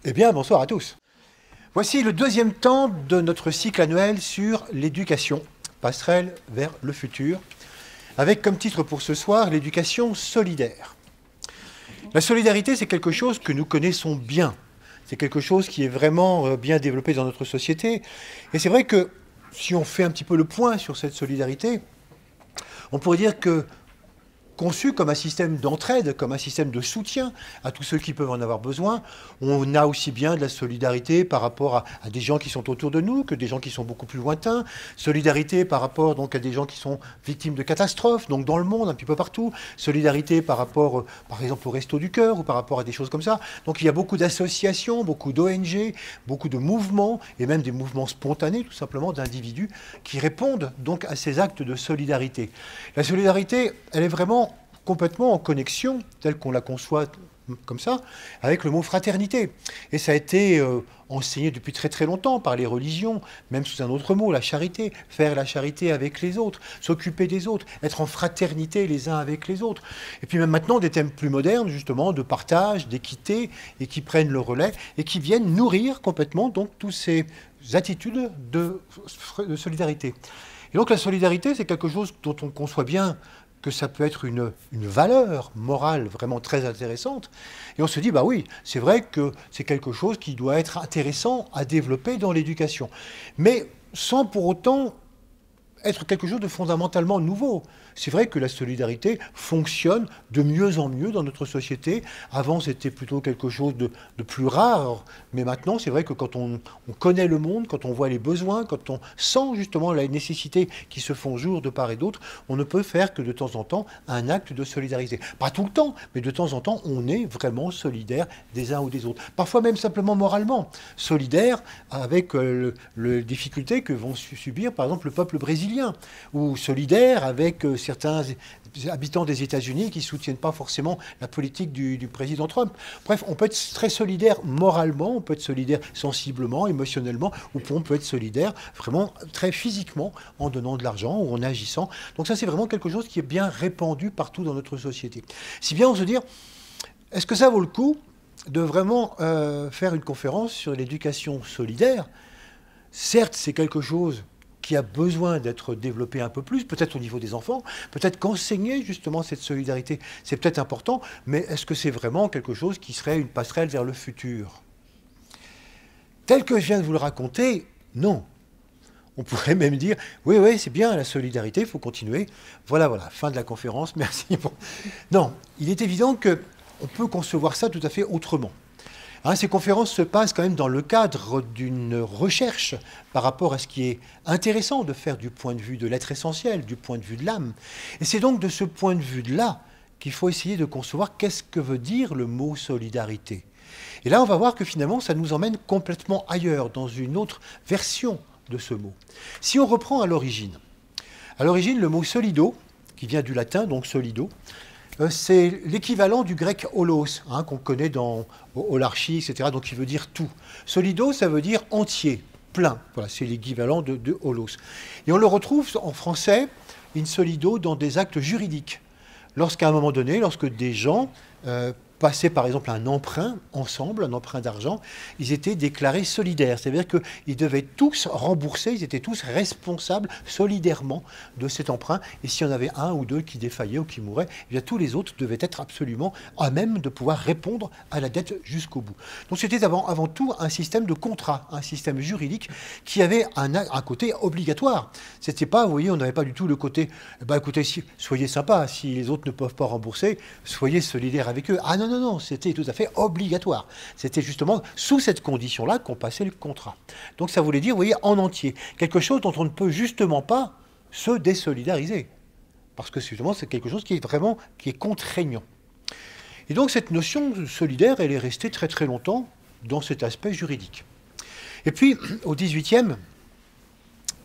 Eh bien, bonsoir à tous. Voici le deuxième temps de notre cycle annuel sur l'éducation, passerelle vers le futur, avec comme titre pour ce soir l'éducation solidaire. La solidarité, c'est quelque chose que nous connaissons bien. C'est quelque chose qui est vraiment bien développé dans notre société. Et c'est vrai que si on fait un petit peu le point sur cette solidarité, on pourrait dire que conçu comme un système d'entraide, comme un système de soutien à tous ceux qui peuvent en avoir besoin. On a aussi bien de la solidarité par rapport à des gens qui sont autour de nous que des gens qui sont beaucoup plus lointains. Solidarité par rapport donc à des gens qui sont victimes de catastrophes, donc dans le monde, un petit peu partout. Solidarité par rapport, par exemple, au Resto du Cœur ou par rapport à des choses comme ça. Donc il y a beaucoup d'associations, beaucoup d'ONG, beaucoup de mouvements et même des mouvements spontanés, tout simplement, d'individus qui répondent donc à ces actes de solidarité. La solidarité, elle est vraiment complètement en connexion, telle qu'on la conçoit comme ça, avec le mot fraternité. Et ça a été enseigné depuis très très longtemps par les religions, même sous un autre mot, la charité. Faire la charité avec les autres, s'occuper des autres, être en fraternité les uns avec les autres. Et puis même maintenant, des thèmes plus modernes, justement, de partage, d'équité, et qui prennent le relais, et qui viennent nourrir complètement donc toutes ces attitudes de solidarité. Et donc la solidarité, c'est quelque chose dont on conçoit bien que ça peut être une valeur morale vraiment très intéressante. Et on se dit, bah oui, c'est vrai que c'est quelque chose qui doit être intéressant à développer dans l'éducation. Mais sans pour autant être quelque chose de fondamentalement nouveau. C'est vrai que la solidarité fonctionne de mieux en mieux dans notre société. Avant, c'était plutôt quelque chose de plus rare. Mais maintenant, c'est vrai que quand on connaît le monde, quand on voit les besoins, quand on sent justement la nécessité qui se font jour de part et d'autre, on ne peut faire que de temps en temps un acte de solidarité. Pas tout le temps, mais de temps en temps, on est vraiment solidaire des uns ou des autres. Parfois même simplement moralement. Solidaire avec les difficultés que vont subir, par exemple, le peuple brésilien, ou solidaire avec certains habitants des États-Unis qui ne soutiennent pas forcément la politique du président Trump. Bref, on peut être très solidaire moralement, on peut être solidaire sensiblement, émotionnellement, ou on peut être solidaire vraiment très physiquement en donnant de l'argent ou en agissant. Donc ça, c'est vraiment quelque chose qui est bien répandu partout dans notre société. Si bien on se dit, est-ce que ça vaut le coup de vraiment faire une conférence sur l'éducation solidaire? Certes, c'est quelque chose qui a besoin d'être développé un peu plus, peut-être au niveau des enfants, peut-être qu'enseigner justement cette solidarité, c'est peut-être important, mais est-ce que c'est vraiment quelque chose qui serait une passerelle vers le futur? Tel que je viens de vous le raconter, non. On pourrait même dire, oui, oui, c'est bien la solidarité, il faut continuer. Voilà, voilà, fin de la conférence, merci. Bon. Non, il est évident qu'on peut concevoir ça tout à fait autrement. Ces conférences se passent quand même dans le cadre d'une recherche par rapport à ce qui est intéressant de faire du point de vue de l'être essentiel, du point de vue de l'âme. Et c'est donc de ce point de vue-là qu'il faut essayer de concevoir qu'est-ce que veut dire le mot solidarité. Et là, on va voir que finalement, ça nous emmène complètement ailleurs, dans une autre version de ce mot. Si on reprend à l'origine, le mot solido, qui vient du latin, donc solido, c'est l'équivalent du grec holos, qu'on connaît dans holarchie, etc., donc qui veut dire tout. Solido, ça veut dire entier, plein. Voilà, c'est l'équivalent de holos. Et on le retrouve en français, in solido, dans des actes juridiques. Lorsqu'à un moment donné, lorsque des gens passaient par exemple un emprunt ensemble, un emprunt d'argent, ils étaient déclarés solidaires. C'est-à-dire qu'ils devaient tous rembourser, ils étaient tous responsables solidairement de cet emprunt. Et s'il y en avait un ou deux qui défaillaient ou qui mouraient, eh bien, tous les autres devaient être absolument à même de pouvoir répondre à la dette jusqu'au bout. Donc c'était avant tout un système de contrat, un système juridique qui avait un côté obligatoire. C'était pas, vous voyez, on n'avait pas du tout le côté, écoutez, soyez sympa, si les autres ne peuvent pas rembourser, soyez solidaires avec eux. Ah non, non, non, c'était tout à fait obligatoire. C'était justement sous cette condition-là qu'on passait le contrat. Donc ça voulait dire, vous voyez, en entier, quelque chose dont on ne peut justement pas se désolidariser. Parce que justement, c'est quelque chose qui est contraignant. Et donc cette notion solidaire, elle est restée très très longtemps dans cet aspect juridique. Et puis, au XVIIIe,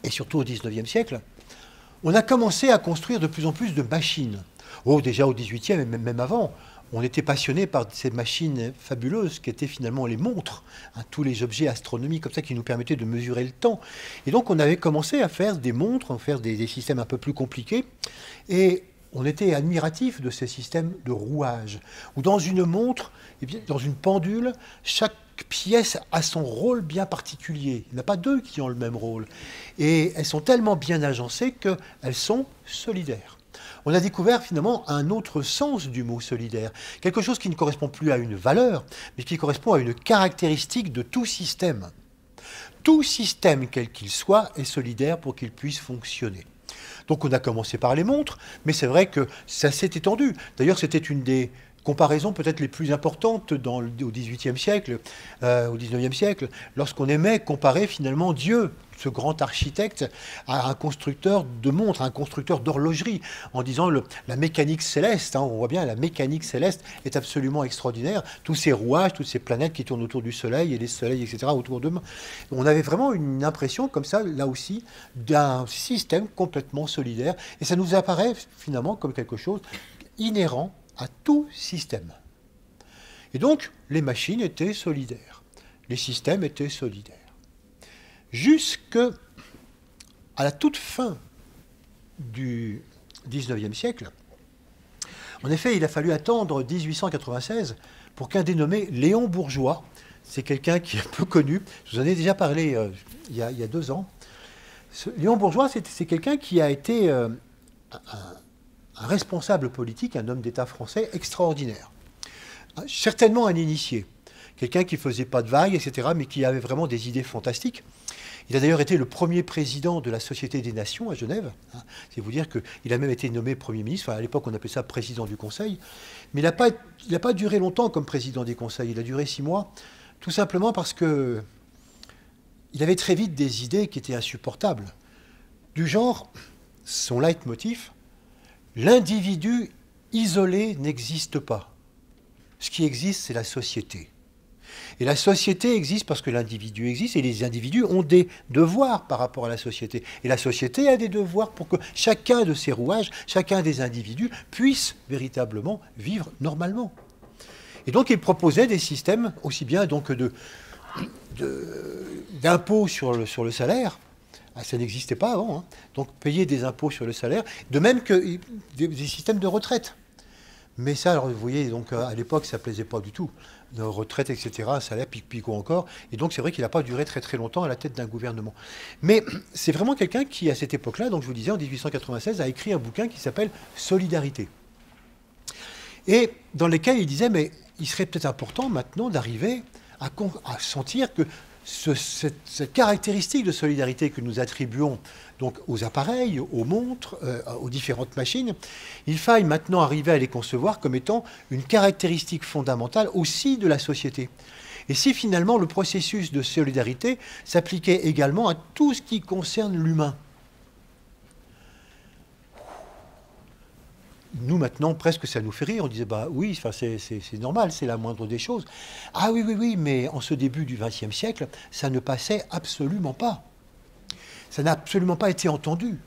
et surtout au XIXe siècle, on a commencé à construire de plus en plus de machines. Déjà au XVIIIe, et même avant, on était passionné par ces machines fabuleuses qui étaient finalement les montres, tous les objets astronomiques comme ça qui nous permettaient de mesurer le temps. Et donc on avait commencé à faire des montres, à faire des systèmes un peu plus compliqués. Et on était admiratif de ces systèmes de rouage, où dans une montre, dans une pendule, chaque pièce a son rôle bien particulier. Il n'y en a pas deux qui ont le même rôle. Et elles sont tellement bien agencées qu'elles sont solidaires. On a découvert finalement un autre sens du mot solidaire, quelque chose qui ne correspond plus à une valeur, mais qui correspond à une caractéristique de tout système. Tout système, quel qu'il soit, est solidaire pour qu'il puisse fonctionner. Donc on a commencé par les montres, mais c'est vrai que ça s'est étendu. D'ailleurs, c'était une des comparaisons peut-être les plus importantes au XVIIIe siècle, au XIXe siècle, lorsqu'on aimait comparer finalement Dieu, ce grand architecte, à un constructeur de montres, à un constructeur d'horlogerie, en disant la mécanique céleste, on voit bien la mécanique céleste est absolument extraordinaire, tous ces rouages, toutes ces planètes qui tournent autour du Soleil, et les soleils, etc., autour d'eux. On avait vraiment une impression comme ça, là aussi, d'un système complètement solidaire, et ça nous apparaît finalement comme quelque chose inhérent à tout système. Et donc, les machines étaient solidaires, les systèmes étaient solidaires. Jusqu'à la toute fin du XIXe siècle, en effet, il a fallu attendre 1896 pour qu'un dénommé Léon Bourgeois, c'est quelqu'un qui est un peu connu, je vous en ai déjà parlé il y a 2 ans. Léon Bourgeois, c'est quelqu'un qui a été un responsable politique, un homme d'État français extraordinaire. Certainement un initié, quelqu'un qui ne faisait pas de vagues, etc., mais qui avait vraiment des idées fantastiques. Il a d'ailleurs été le premier président de la Société des Nations à Genève. C'est vous dire qu'il a même été nommé Premier ministre. Enfin, à l'époque, on appelait ça président du Conseil. Mais il n'a pas duré longtemps comme président des conseils. Il a duré 6 mois, tout simplement parce qu'il avait très vite des idées qui étaient insupportables. Du genre, son leitmotiv, l'individu isolé n'existe pas. Ce qui existe, c'est la société. Et la société existe parce que l'individu existe, et les individus ont des devoirs par rapport à la société. Et la société a des devoirs pour que chacun de ces rouages, chacun des individus, puisse véritablement vivre normalement. Et donc il proposait des systèmes aussi bien donc d'impôts sur le salaire. Ça n'existait pas avant, donc payer des impôts sur le salaire, de même que des systèmes de retraite. Mais ça, alors, vous voyez, donc, à l'époque, ça ne plaisait pas du tout. De retraite, etc., salaire, pic-pico encore. Et donc, c'est vrai qu'il n'a pas duré très très longtemps à la tête d'un gouvernement. Mais c'est vraiment quelqu'un qui, à cette époque-là, donc je vous disais, en 1896, a écrit un bouquin qui s'appelle « Solidarité ». Et dans lequel il disait, mais il serait peut-être important maintenant d'arriver à sentir que cette caractéristique de solidarité que nous attribuons donc aux appareils, aux montres, aux différentes machines, il faille maintenant arriver à les concevoir comme étant une caractéristique fondamentale aussi de la société. Et si finalement le processus de solidarité s'appliquait également à tout ce qui concerne l'humain. Nous, maintenant, presque, ça nous fait rire. On disait, bah oui, c'est normal, c'est la moindre des choses. Ah oui, oui, oui, mais en ce début du XXe siècle, ça ne passait absolument pas. Ça n'a absolument pas été entendu.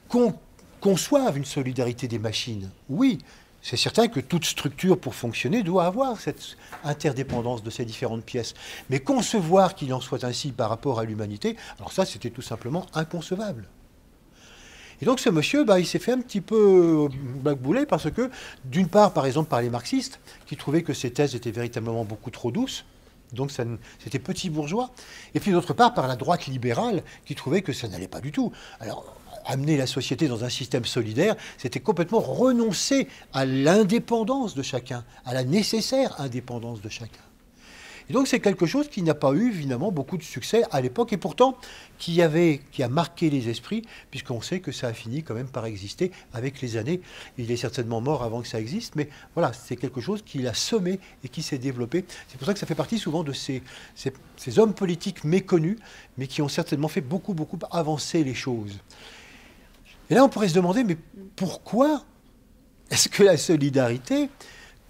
Qu'on conçoive une solidarité des machines, oui, c'est certain que toute structure pour fonctionner doit avoir cette interdépendance de ces différentes pièces. Mais concevoir qu'il en soit ainsi par rapport à l'humanité, alors ça, c'était tout simplement inconcevable. Et donc ce monsieur, il s'est fait un petit peu blackbouler parce que, d'une part, par exemple, par les marxistes, qui trouvaient que ces thèses étaient véritablement beaucoup trop douces, donc c'était petit bourgeois, et puis d'autre part, par la droite libérale, qui trouvait que ça n'allait pas du tout. Alors, amener la société dans un système solidaire, c'était complètement renoncer à l'indépendance de chacun, à la nécessaire indépendance de chacun. Et donc c'est quelque chose qui n'a pas eu évidemment beaucoup de succès à l'époque, et pourtant qui a marqué les esprits, puisqu'on sait que ça a fini quand même par exister avec les années. Il est certainement mort avant que ça existe, mais voilà, c'est quelque chose qui a semé et qui s'est développé. C'est pour ça que ça fait partie souvent de ces hommes politiques méconnus, mais qui ont certainement fait beaucoup, beaucoup avancer les choses. Et là, on pourrait se demander, mais pourquoi est-ce que la solidarité,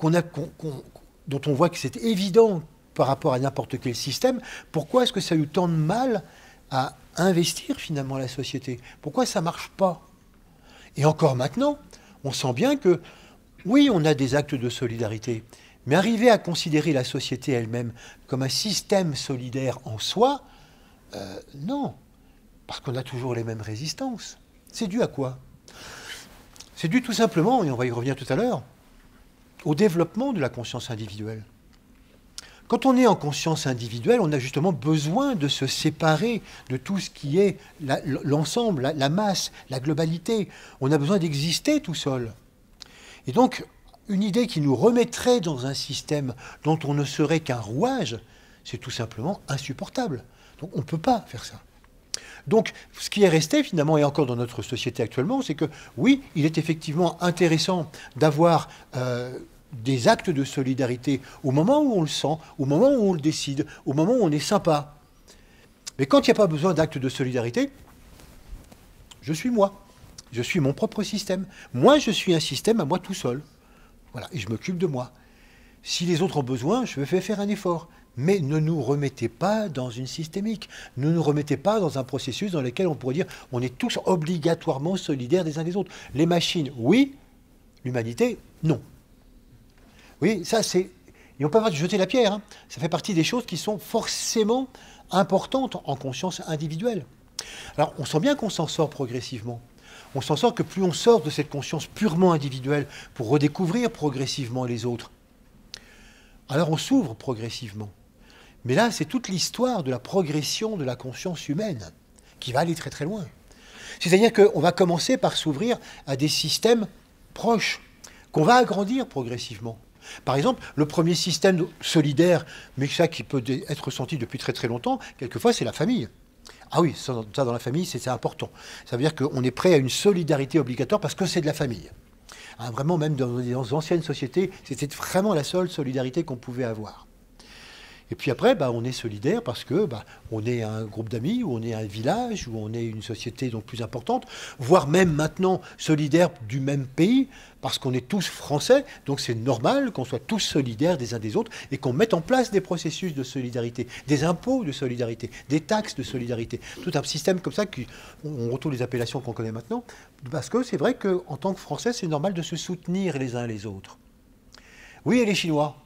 dont on voit que c'est évident par rapport à n'importe quel système, pourquoi est-ce que ça a eu tant de mal à investir finalement la société? Pourquoi ça ne marche pas? Et encore maintenant, on sent bien que, oui, on a des actes de solidarité, mais arriver à considérer la société elle-même comme un système solidaire en soi, non, parce qu'on a toujours les mêmes résistances. C'est dû à quoi? C'est dû tout simplement, et on va y revenir tout à l'heure, au développement de la conscience individuelle. Quand on est en conscience individuelle, on a justement besoin de se séparer de tout ce qui est l'ensemble, la masse, la globalité. On a besoin d'exister tout seul. Et donc, une idée qui nous remettrait dans un système dont on ne serait qu'un rouage, c'est tout simplement insupportable. Donc on ne peut pas faire ça. Donc, ce qui est resté finalement, et encore dans notre société actuellement, c'est que oui, il est effectivement intéressant d'avoir des actes de solidarité au moment où on le sent, au moment où on le décide, au moment où on est sympa. Mais quand il n'y a pas besoin d'actes de solidarité, je suis moi. Je suis mon propre système. Moi, je suis un système à moi tout seul. Voilà, et je m'occupe de moi. Si les autres ont besoin, je vais faire un effort. Mais ne nous remettez pas dans une systémique. Ne nous remettez pas dans un processus dans lequel on pourrait dire on est tous obligatoirement solidaires des uns des autres. Les machines, oui. L'humanité, non. Oui, ça c'est... Et on peut pas jeter la pierre. Hein. Ça fait partie des choses qui sont forcément importantes en conscience individuelle. Alors, on sent bien qu'on s'en sort progressivement. On s'en sort que plus on sort de cette conscience purement individuelle pour redécouvrir progressivement les autres. Alors on s'ouvre progressivement. Mais là, c'est toute l'histoire de la progression de la conscience humaine qui va aller très très loin. C'est-à-dire qu'on va commencer par s'ouvrir à des systèmes proches, qu'on va agrandir progressivement. Par exemple, le premier système solidaire, mais ça qui peut être ressenti depuis très très longtemps, quelquefois c'est la famille. Ah oui, ça dans la famille, c'est important. Ça veut dire qu'on est prêt à une solidarité obligatoire parce que c'est de la famille. Hein, vraiment, même dans les anciennes sociétés, c'était vraiment la seule solidarité qu'on pouvait avoir. Et puis après, on est solidaire parce que on est un groupe d'amis, ou on est un village, ou on est une société donc plus importante, voire même maintenant solidaire du même pays, parce qu'on est tous français, donc c'est normal qu'on soit tous solidaires des uns des autres et qu'on mette en place des processus de solidarité, des impôts de solidarité, des taxes de solidarité, tout un système comme ça, on retrouve les appellations qu'on connaît maintenant, parce que c'est vrai qu'en tant que Français, c'est normal de se soutenir les uns les autres. Oui, et les Chinois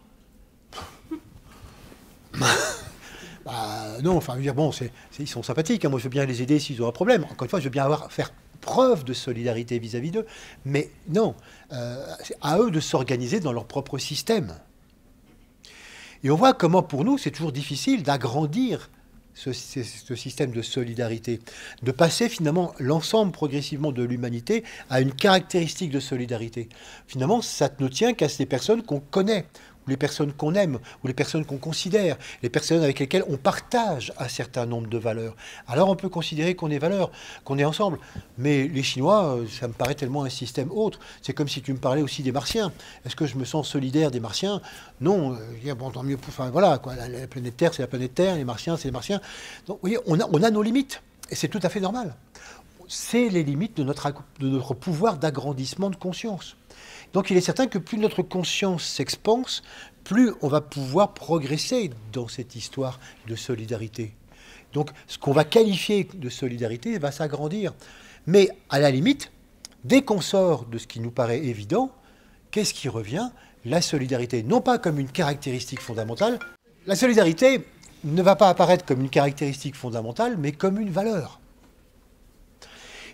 non, enfin, je veux dire, bon, ils sont sympathiques, hein, moi je veux bien les aider s'ils ont un problème. Encore une fois, je veux bien faire preuve de solidarité vis-à-vis d'eux, mais non, c'est à eux de s'organiser dans leur propre système. Et on voit comment, pour nous, c'est toujours difficile d'agrandir ce système de solidarité, de passer finalement l'ensemble progressivement de l'humanité à une caractéristique de solidarité. Finalement, ça ne tient qu'à ces personnes qu'on connaît, ou les personnes qu'on aime, ou les personnes qu'on considère, les personnes avec lesquelles on partage un certain nombre de valeurs. Alors on peut considérer qu'on est valeurs, qu'on est ensemble. Mais les Chinois, ça me paraît tellement un système autre. C'est comme si tu me parlais aussi des Martiens. Est-ce que je me sens solidaire des Martiens? Non. Bon, tant mieux. Enfin voilà, quoi. La planète Terre, c'est la planète Terre. Les Martiens, c'est les Martiens. Donc, vous voyez, on a nos limites. Et c'est tout à fait normal. C'est les limites de notre pouvoir d'agrandissement de conscience. Donc il est certain que plus notre conscience s'expanse, plus on va pouvoir progresser dans cette histoire de solidarité. Donc ce qu'on va qualifier de solidarité va s'agrandir. Mais à la limite, dès qu'on sort de ce qui nous paraît évident, qu'est-ce qui revient? La solidarité, non pas comme une caractéristique fondamentale. La solidarité ne va pas apparaître comme une caractéristique fondamentale, mais comme une valeur.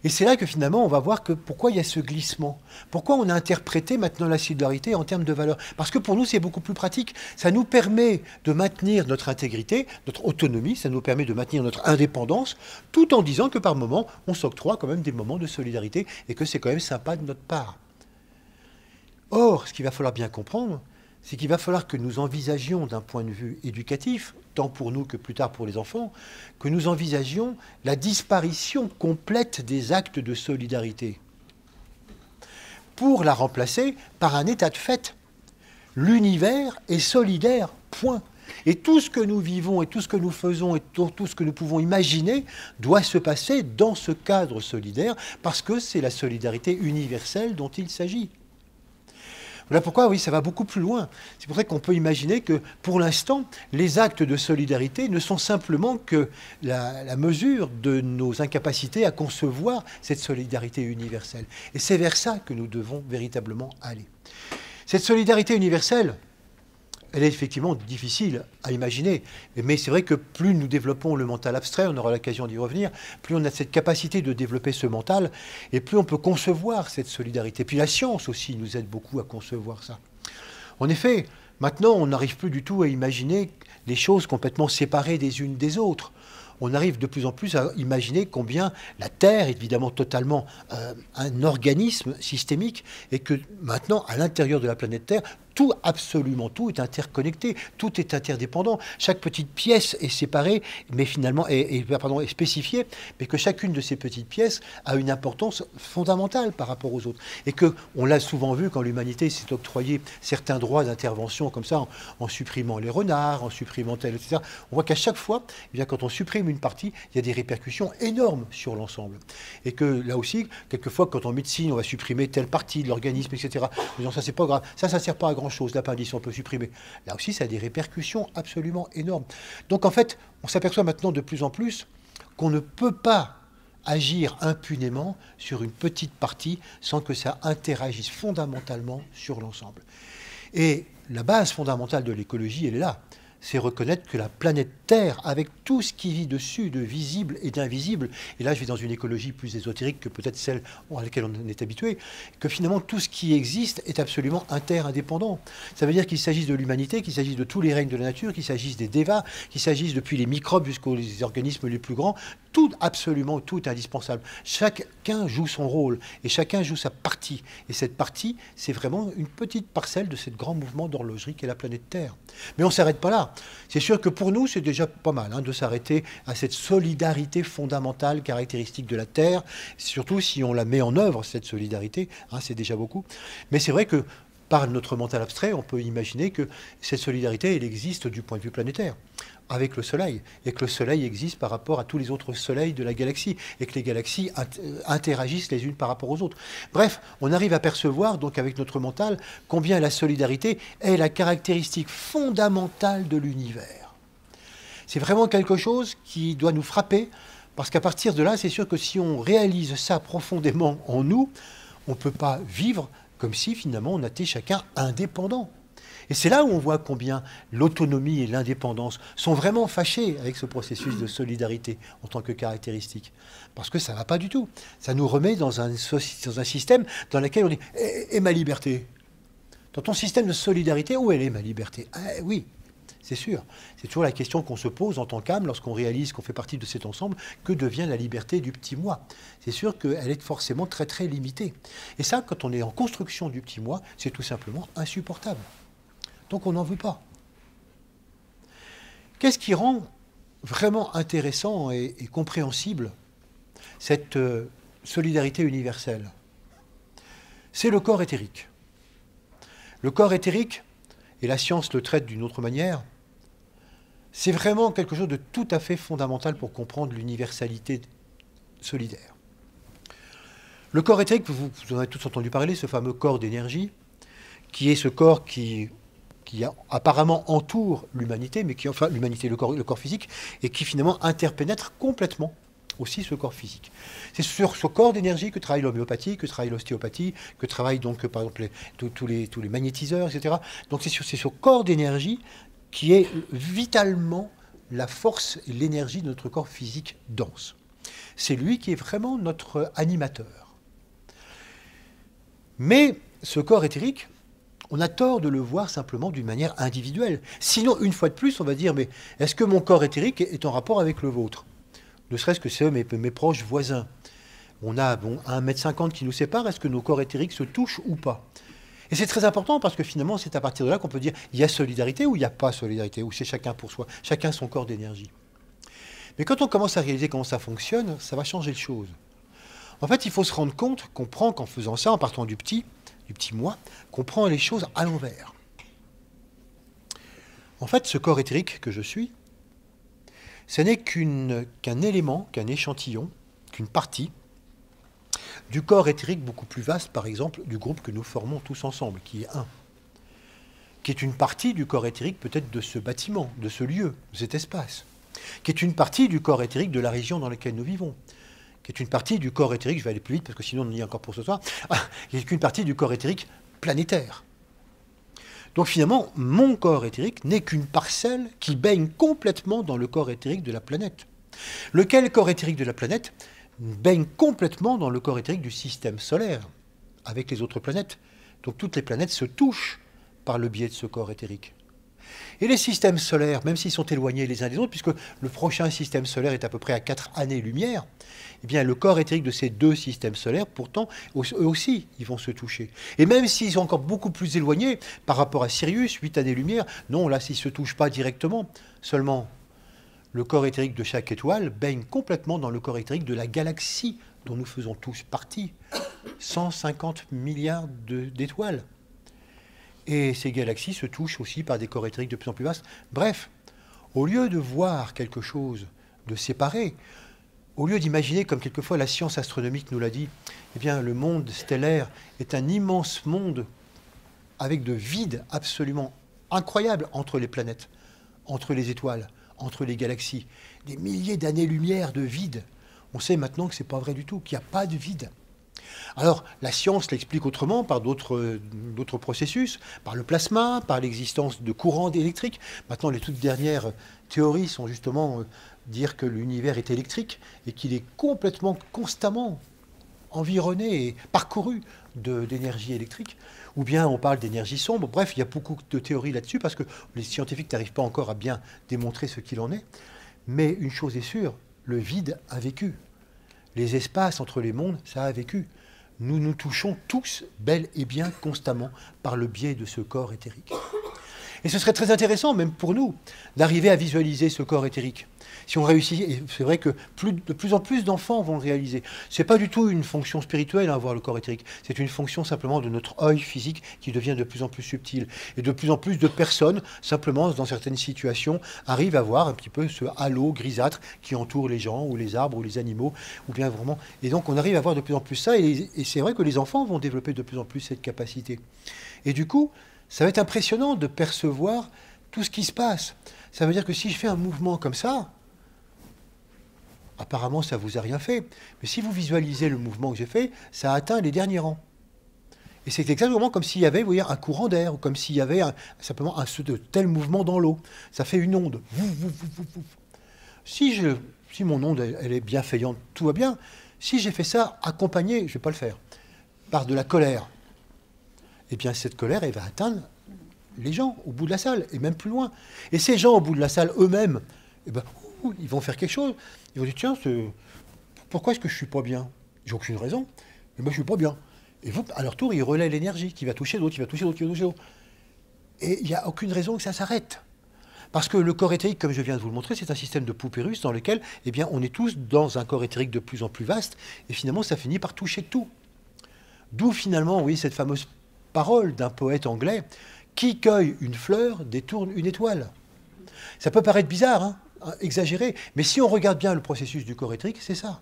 Et c'est là que finalement, on va voir que pourquoi il y a ce glissement. Pourquoi on a interprété maintenant la solidarité en termes de valeur. Parce que pour nous, c'est beaucoup plus pratique. Ça nous permet de maintenir notre intégrité, notre autonomie, ça nous permet de maintenir notre indépendance, tout en disant que par moment, on s'octroie quand même des moments de solidarité et que c'est quand même sympa de notre part. Or, ce qu'il va falloir bien comprendre, c'est qu'il va falloir que nous envisagions d'un point de vue éducatif, tant pour nous que plus tard pour les enfants, que nous envisagions la disparition complète des actes de solidarité pour la remplacer par un état de fait. L'univers est solidaire, point. Et tout ce que nous vivons et tout ce que nous faisons et tout ce que nous pouvons imaginer doit se passer dans ce cadre solidaire parce que c'est la solidarité universelle dont il s'agit. Voilà pourquoi, oui, ça va beaucoup plus loin. C'est pour ça qu'on peut imaginer que, pour l'instant, les actes de solidarité ne sont simplement que la mesure de nos incapacités à concevoir cette solidarité universelle. Et c'est vers ça que nous devons véritablement aller. Cette solidarité universelle, elle est effectivement difficile à imaginer, mais c'est vrai que plus nous développons le mental abstrait, on aura l'occasion d'y revenir, plus on a cette capacité de développer ce mental, et plus on peut concevoir cette solidarité. Puis la science aussi nous aide beaucoup à concevoir ça. En effet, Maintenant, on n'arrive plus du tout à imaginer les choses complètement séparées des unes des autres. On arrive de plus en plus à imaginer combien la Terre est évidemment totalement un organisme systémique et que maintenant, à l'intérieur de la planète Terre, tout, absolument tout est interconnecté, tout est interdépendant. Chaque petite pièce est séparée, mais finalement est spécifiée, mais que chacune de ces petites pièces a une importance fondamentale par rapport aux autres. Et que on l'a souvent vu quand l'humanité s'est octroyé certains droits d'intervention comme ça, en supprimant les renards, en supprimant tel, etc. On voit qu'à chaque fois, eh bien, quand on supprime une partie, il y a des répercussions énormes sur l'ensemble. Et que là aussi, quelquefois, quand en médecine, on va supprimer telle partie de l'organisme, etc. Disons, ça, c'est pas grave, ça sert pas à grand-chose, l'appendice, on peut supprimer. Là aussi, ça a des répercussions absolument énormes. Donc, en fait, on s'aperçoit maintenant de plus en plus qu'on ne peut pas agir impunément sur une petite partie sans que ça interagisse fondamentalement sur l'ensemble. Et la base fondamentale de l'écologie, elle est là. C'est reconnaître que la planète Terre, avec tout ce qui vit dessus, de visible et d'invisible, et là je vais dans une écologie plus ésotérique que peut-être celle à laquelle on est habitué, que finalement tout ce qui existe est absolument interdépendant. Ça veut dire qu'il s'agisse de l'humanité, qu'il s'agisse de tous les règnes de la nature, qu'il s'agisse des dévas, qu'il s'agisse depuis les microbes jusqu'aux organismes les plus grands, tout, absolument tout est indispensable. Chacun joue son rôle et chacun joue sa partie. Et cette partie, c'est vraiment une petite parcelle de ce grand mouvement d'horlogerie qu'est la planète Terre. Mais on ne s'arrête pas là. C'est sûr que pour nous, c'est déjà pas mal de s'arrêter à cette solidarité fondamentale caractéristique de la Terre, surtout si on la met en œuvre, cette solidarité, c'est déjà beaucoup. Mais c'est vrai que par notre mental abstrait, on peut imaginer que cette solidarité, elle existe du point de vue planétaire, avec le Soleil, et que le Soleil existe par rapport à tous les autres soleils de la galaxie, et que les galaxies interagissent les unes par rapport aux autres. Bref, on arrive à percevoir, donc avec notre mental, combien la solidarité est la caractéristique fondamentale de l'univers. C'est vraiment quelque chose qui doit nous frapper, parce qu'à partir de là, c'est sûr que si on réalise ça profondément en nous, on ne peut pas vivre comme si finalement on était chacun indépendant. Et c'est là où on voit combien l'autonomie et l'indépendance sont vraiment fâchés avec ce processus de solidarité en tant que caractéristique. Parce que ça ne va pas du tout. Ça nous remet dans un système dans lequel on dit « Et ma liberté ?» Dans ton système de solidarité, où elle est ma liberté? Oui, c'est sûr. C'est toujours la question qu'on se pose en tant qu'âme lorsqu'on réalise qu'on fait partie de cet ensemble. Que devient la liberté du petit moi? C'est sûr qu'elle est forcément très très limitée. Et ça, quand on est en construction du petit moi, c'est tout simplement insupportable. Donc on n'en veut pas. Qu'est-ce qui rend vraiment intéressant et compréhensible cette solidarité universelle? C'est le corps éthérique. Le corps éthérique, et la science le traite d'une autre manière, c'est vraiment quelque chose de tout à fait fondamental pour comprendre l'universalité solidaire. Le corps éthérique, vous en avez tous entendu parler, ce fameux corps d'énergie, qui est ce corps qui apparemment entoure l'humanité, mais qui, enfin l'humanité, le corps physique, et qui finalement interpénètre complètement aussi ce corps physique. C'est sur ce corps d'énergie que travaille l'homéopathie, que travaille l'ostéopathie, que travaillent donc par exemple tous les magnétiseurs, etc. Donc c'est sur ce corps d'énergie qui est vitalement la force et l'énergie de notre corps physique dense. C'est lui qui est vraiment notre animateur. Mais ce corps éthérique, on a tort de le voir simplement d'une manière individuelle. Sinon, une fois de plus, on va dire, mais est-ce que mon corps éthérique est en rapport avec le vôtre? Ne serait-ce que c'est mes proches voisins. On a 1,50 m qui nous sépare, est-ce que nos corps éthériques se touchent ou pas? Et c'est très important parce que finalement, c'est à partir de là qu'on peut dire, il y a solidarité ou il n'y a pas solidarité, ou c'est chacun pour soi, chacun son corps d'énergie. Mais quand on commence à réaliser comment ça fonctionne, ça va changer les choses. En fait, il faut se rendre compte qu'on prend qu'en faisant ça, en partant du petit moi, qu'on prend les choses à l'envers. En fait, ce corps éthérique que je suis, ce n'est qu'un élément, qu'un échantillon, qu'une partie du corps éthérique beaucoup plus vaste, par exemple, du groupe que nous formons tous ensemble, qui est un, qui est une partie du corps éthérique peut-être de ce bâtiment, de ce lieu, de cet espace, qui est une partie du corps éthérique de la région dans laquelle nous vivons, qui est une partie du corps éthérique, je vais aller plus vite parce que sinon on y est encore pour ce soir, qui est une partie du corps éthérique planétaire. Donc finalement, mon corps éthérique n'est qu'une parcelle qui baigne complètement dans le corps éthérique de la planète. Lequel corps éthérique de la planète baigne complètement dans le corps éthérique du système solaire, avec les autres planètes. Donc toutes les planètes se touchent par le biais de ce corps éthérique. Et les systèmes solaires, même s'ils sont éloignés les uns des autres, puisque le prochain système solaire est à peu près à 4 années-lumière, eh bien, le corps éthérique de ces deux systèmes solaires, pourtant, eux aussi, ils vont se toucher. Et même s'ils sont encore beaucoup plus éloignés par rapport à Sirius, 8 années-lumière, non, là, s'ils ne se touchent pas directement, seulement le corps éthérique de chaque étoile baigne complètement dans le corps éthérique de la galaxie dont nous faisons tous partie. 150 milliards d'étoiles. Et ces galaxies se touchent aussi par des corps éthériques de plus en plus vastes. Bref, au lieu de voir quelque chose de séparé, au lieu d'imaginer, comme quelquefois la science astronomique nous l'a dit, eh bien, le monde stellaire est un immense monde avec de vide absolument incroyable entre les planètes, entre les étoiles, entre les galaxies. Des milliers d'années-lumière de vide. On sait maintenant que ce n'est pas vrai du tout, qu'il n'y a pas de vide. Alors, la science l'explique autrement, par d'autres processus, par le plasma, par l'existence de courants électriques. Maintenant, les toutes dernières théories sont justement dire que l'univers est électrique et qu'il est complètement, constamment environné et parcouru d'énergie électrique. Ou bien on parle d'énergie sombre. Bref, il y a beaucoup de théories là-dessus parce que les scientifiques n'arrivent pas encore à bien démontrer ce qu'il en est. Mais une chose est sûre, le vide a vécu. Les espaces entre les mondes, ça a vécu. Nous nous touchons tous, bel et bien, constamment, par le biais de ce corps éthérique. Et ce serait très intéressant, même pour nous, d'arriver à visualiser ce corps éthérique. Si on réussit, et c'est vrai que de plus en plus d'enfants vont le réaliser. Ce n'est pas du tout une fonction spirituelle à avoir le corps éthérique. C'est une fonction simplement de notre œil physique qui devient de plus en plus subtil. Et de plus en plus de personnes, simplement, dans certaines situations, arrivent à voir un petit peu ce halo grisâtre qui entoure les gens, ou les arbres, ou les animaux, ou bien vraiment... Et donc on arrive à voir de plus en plus ça, et c'est vrai que les enfants vont développer de plus en plus cette capacité. Et du coup, ça va être impressionnant de percevoir tout ce qui se passe. Ça veut dire que si je fais un mouvement comme ça, apparemment ça ne vous a rien fait. Mais si vous visualisez le mouvement que j'ai fait, ça atteint les derniers rangs. Et c'est exactement comme s'il y avait, vous voyez, un courant d'air, ou comme s'il y avait simplement un tel mouvement dans l'eau. Ça fait une onde. Si mon onde elle est bienfaillante, tout va bien. Si j'ai fait ça accompagné, je ne vais pas le faire, par de la colère, eh bien cette colère, elle va atteindre les gens au bout de la salle, et même plus loin. Et ces gens au bout de la salle eux-mêmes, eh ben, ils vont faire quelque chose. Ils vont dire, tiens, pourquoi est-ce que je ne suis pas bien? J'ai aucune raison, mais moi je ne suis pas bien. Et vous, à leur tour, ils relaient l'énergie qui va toucher d'autres, qui va toucher d'autres, qui va toucher d'autres. Et il n'y a aucune raison que ça s'arrête. Parce que le corps éthérique, comme je viens de vous le montrer, c'est un système de poupées russes dans lequel eh bien, on est tous dans un corps éthérique de plus en plus vaste, et finalement ça finit par toucher tout. D'où finalement, oui, cette fameuse parole d'un poète anglais, qui cueille une fleur détourne une étoile. Ça peut paraître bizarre, hein, exagéré, mais si on regarde bien le processus du corps éthérique, c'est ça.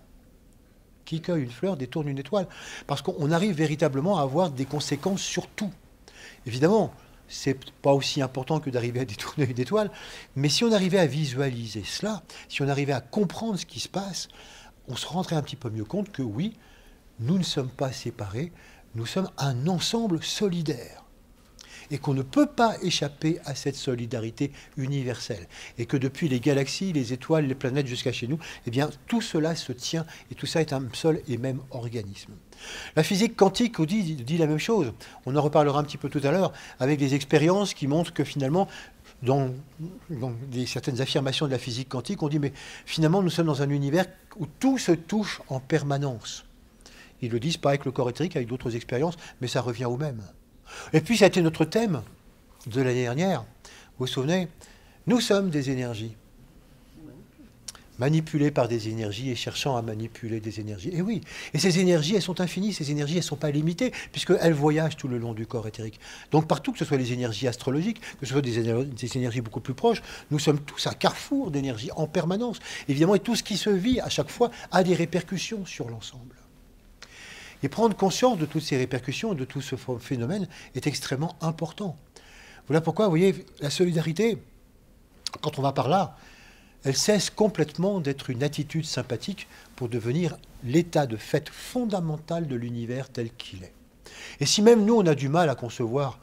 Qui cueille une fleur détourne une étoile. Parce qu'on arrive véritablement à avoir des conséquences sur tout. Évidemment, c'est pas aussi important que d'arriver à détourner une étoile, mais si on arrivait à visualiser cela, si on arrivait à comprendre ce qui se passe, on se rendrait un petit peu mieux compte que oui, nous ne sommes pas séparés, nous sommes un ensemble solidaire. Et qu'on ne peut pas échapper à cette solidarité universelle. Et que depuis les galaxies, les étoiles, les planètes jusqu'à chez nous, eh bien, tout cela se tient et tout ça est un seul et même organisme. La physique quantique dit la même chose. On en reparlera un petit peu tout à l'heure avec des expériences qui montrent que finalement, dans certaines affirmations de la physique quantique, on dit mais finalement nous sommes dans un univers où tout se touche en permanence. Ils le disent pas avec le corps éthérique, avec d'autres expériences, mais ça revient au même. Et puis ça a été notre thème de l'année dernière. Vous vous souvenez? Nous sommes des énergies. Manipulées par des énergies et cherchant à manipuler des énergies. Et oui, et ces énergies, elles sont infinies, ces énergies, elles ne sont pas limitées, puisqu'elles voyagent tout le long du corps éthérique. Donc partout, que ce soit les énergies astrologiques, que ce soit des énergies beaucoup plus proches, nous sommes tous un carrefour d'énergie en permanence. Évidemment, et tout ce qui se vit à chaque fois a des répercussions sur l'ensemble. Et prendre conscience de toutes ces répercussions, de tout ce phénomène, est extrêmement important. Voilà pourquoi, vous voyez, la solidarité, quand on va par là, elle cesse complètement d'être une attitude sympathique pour devenir l'état de fait fondamental de l'univers tel qu'il est. Et si même nous, on a du mal à concevoir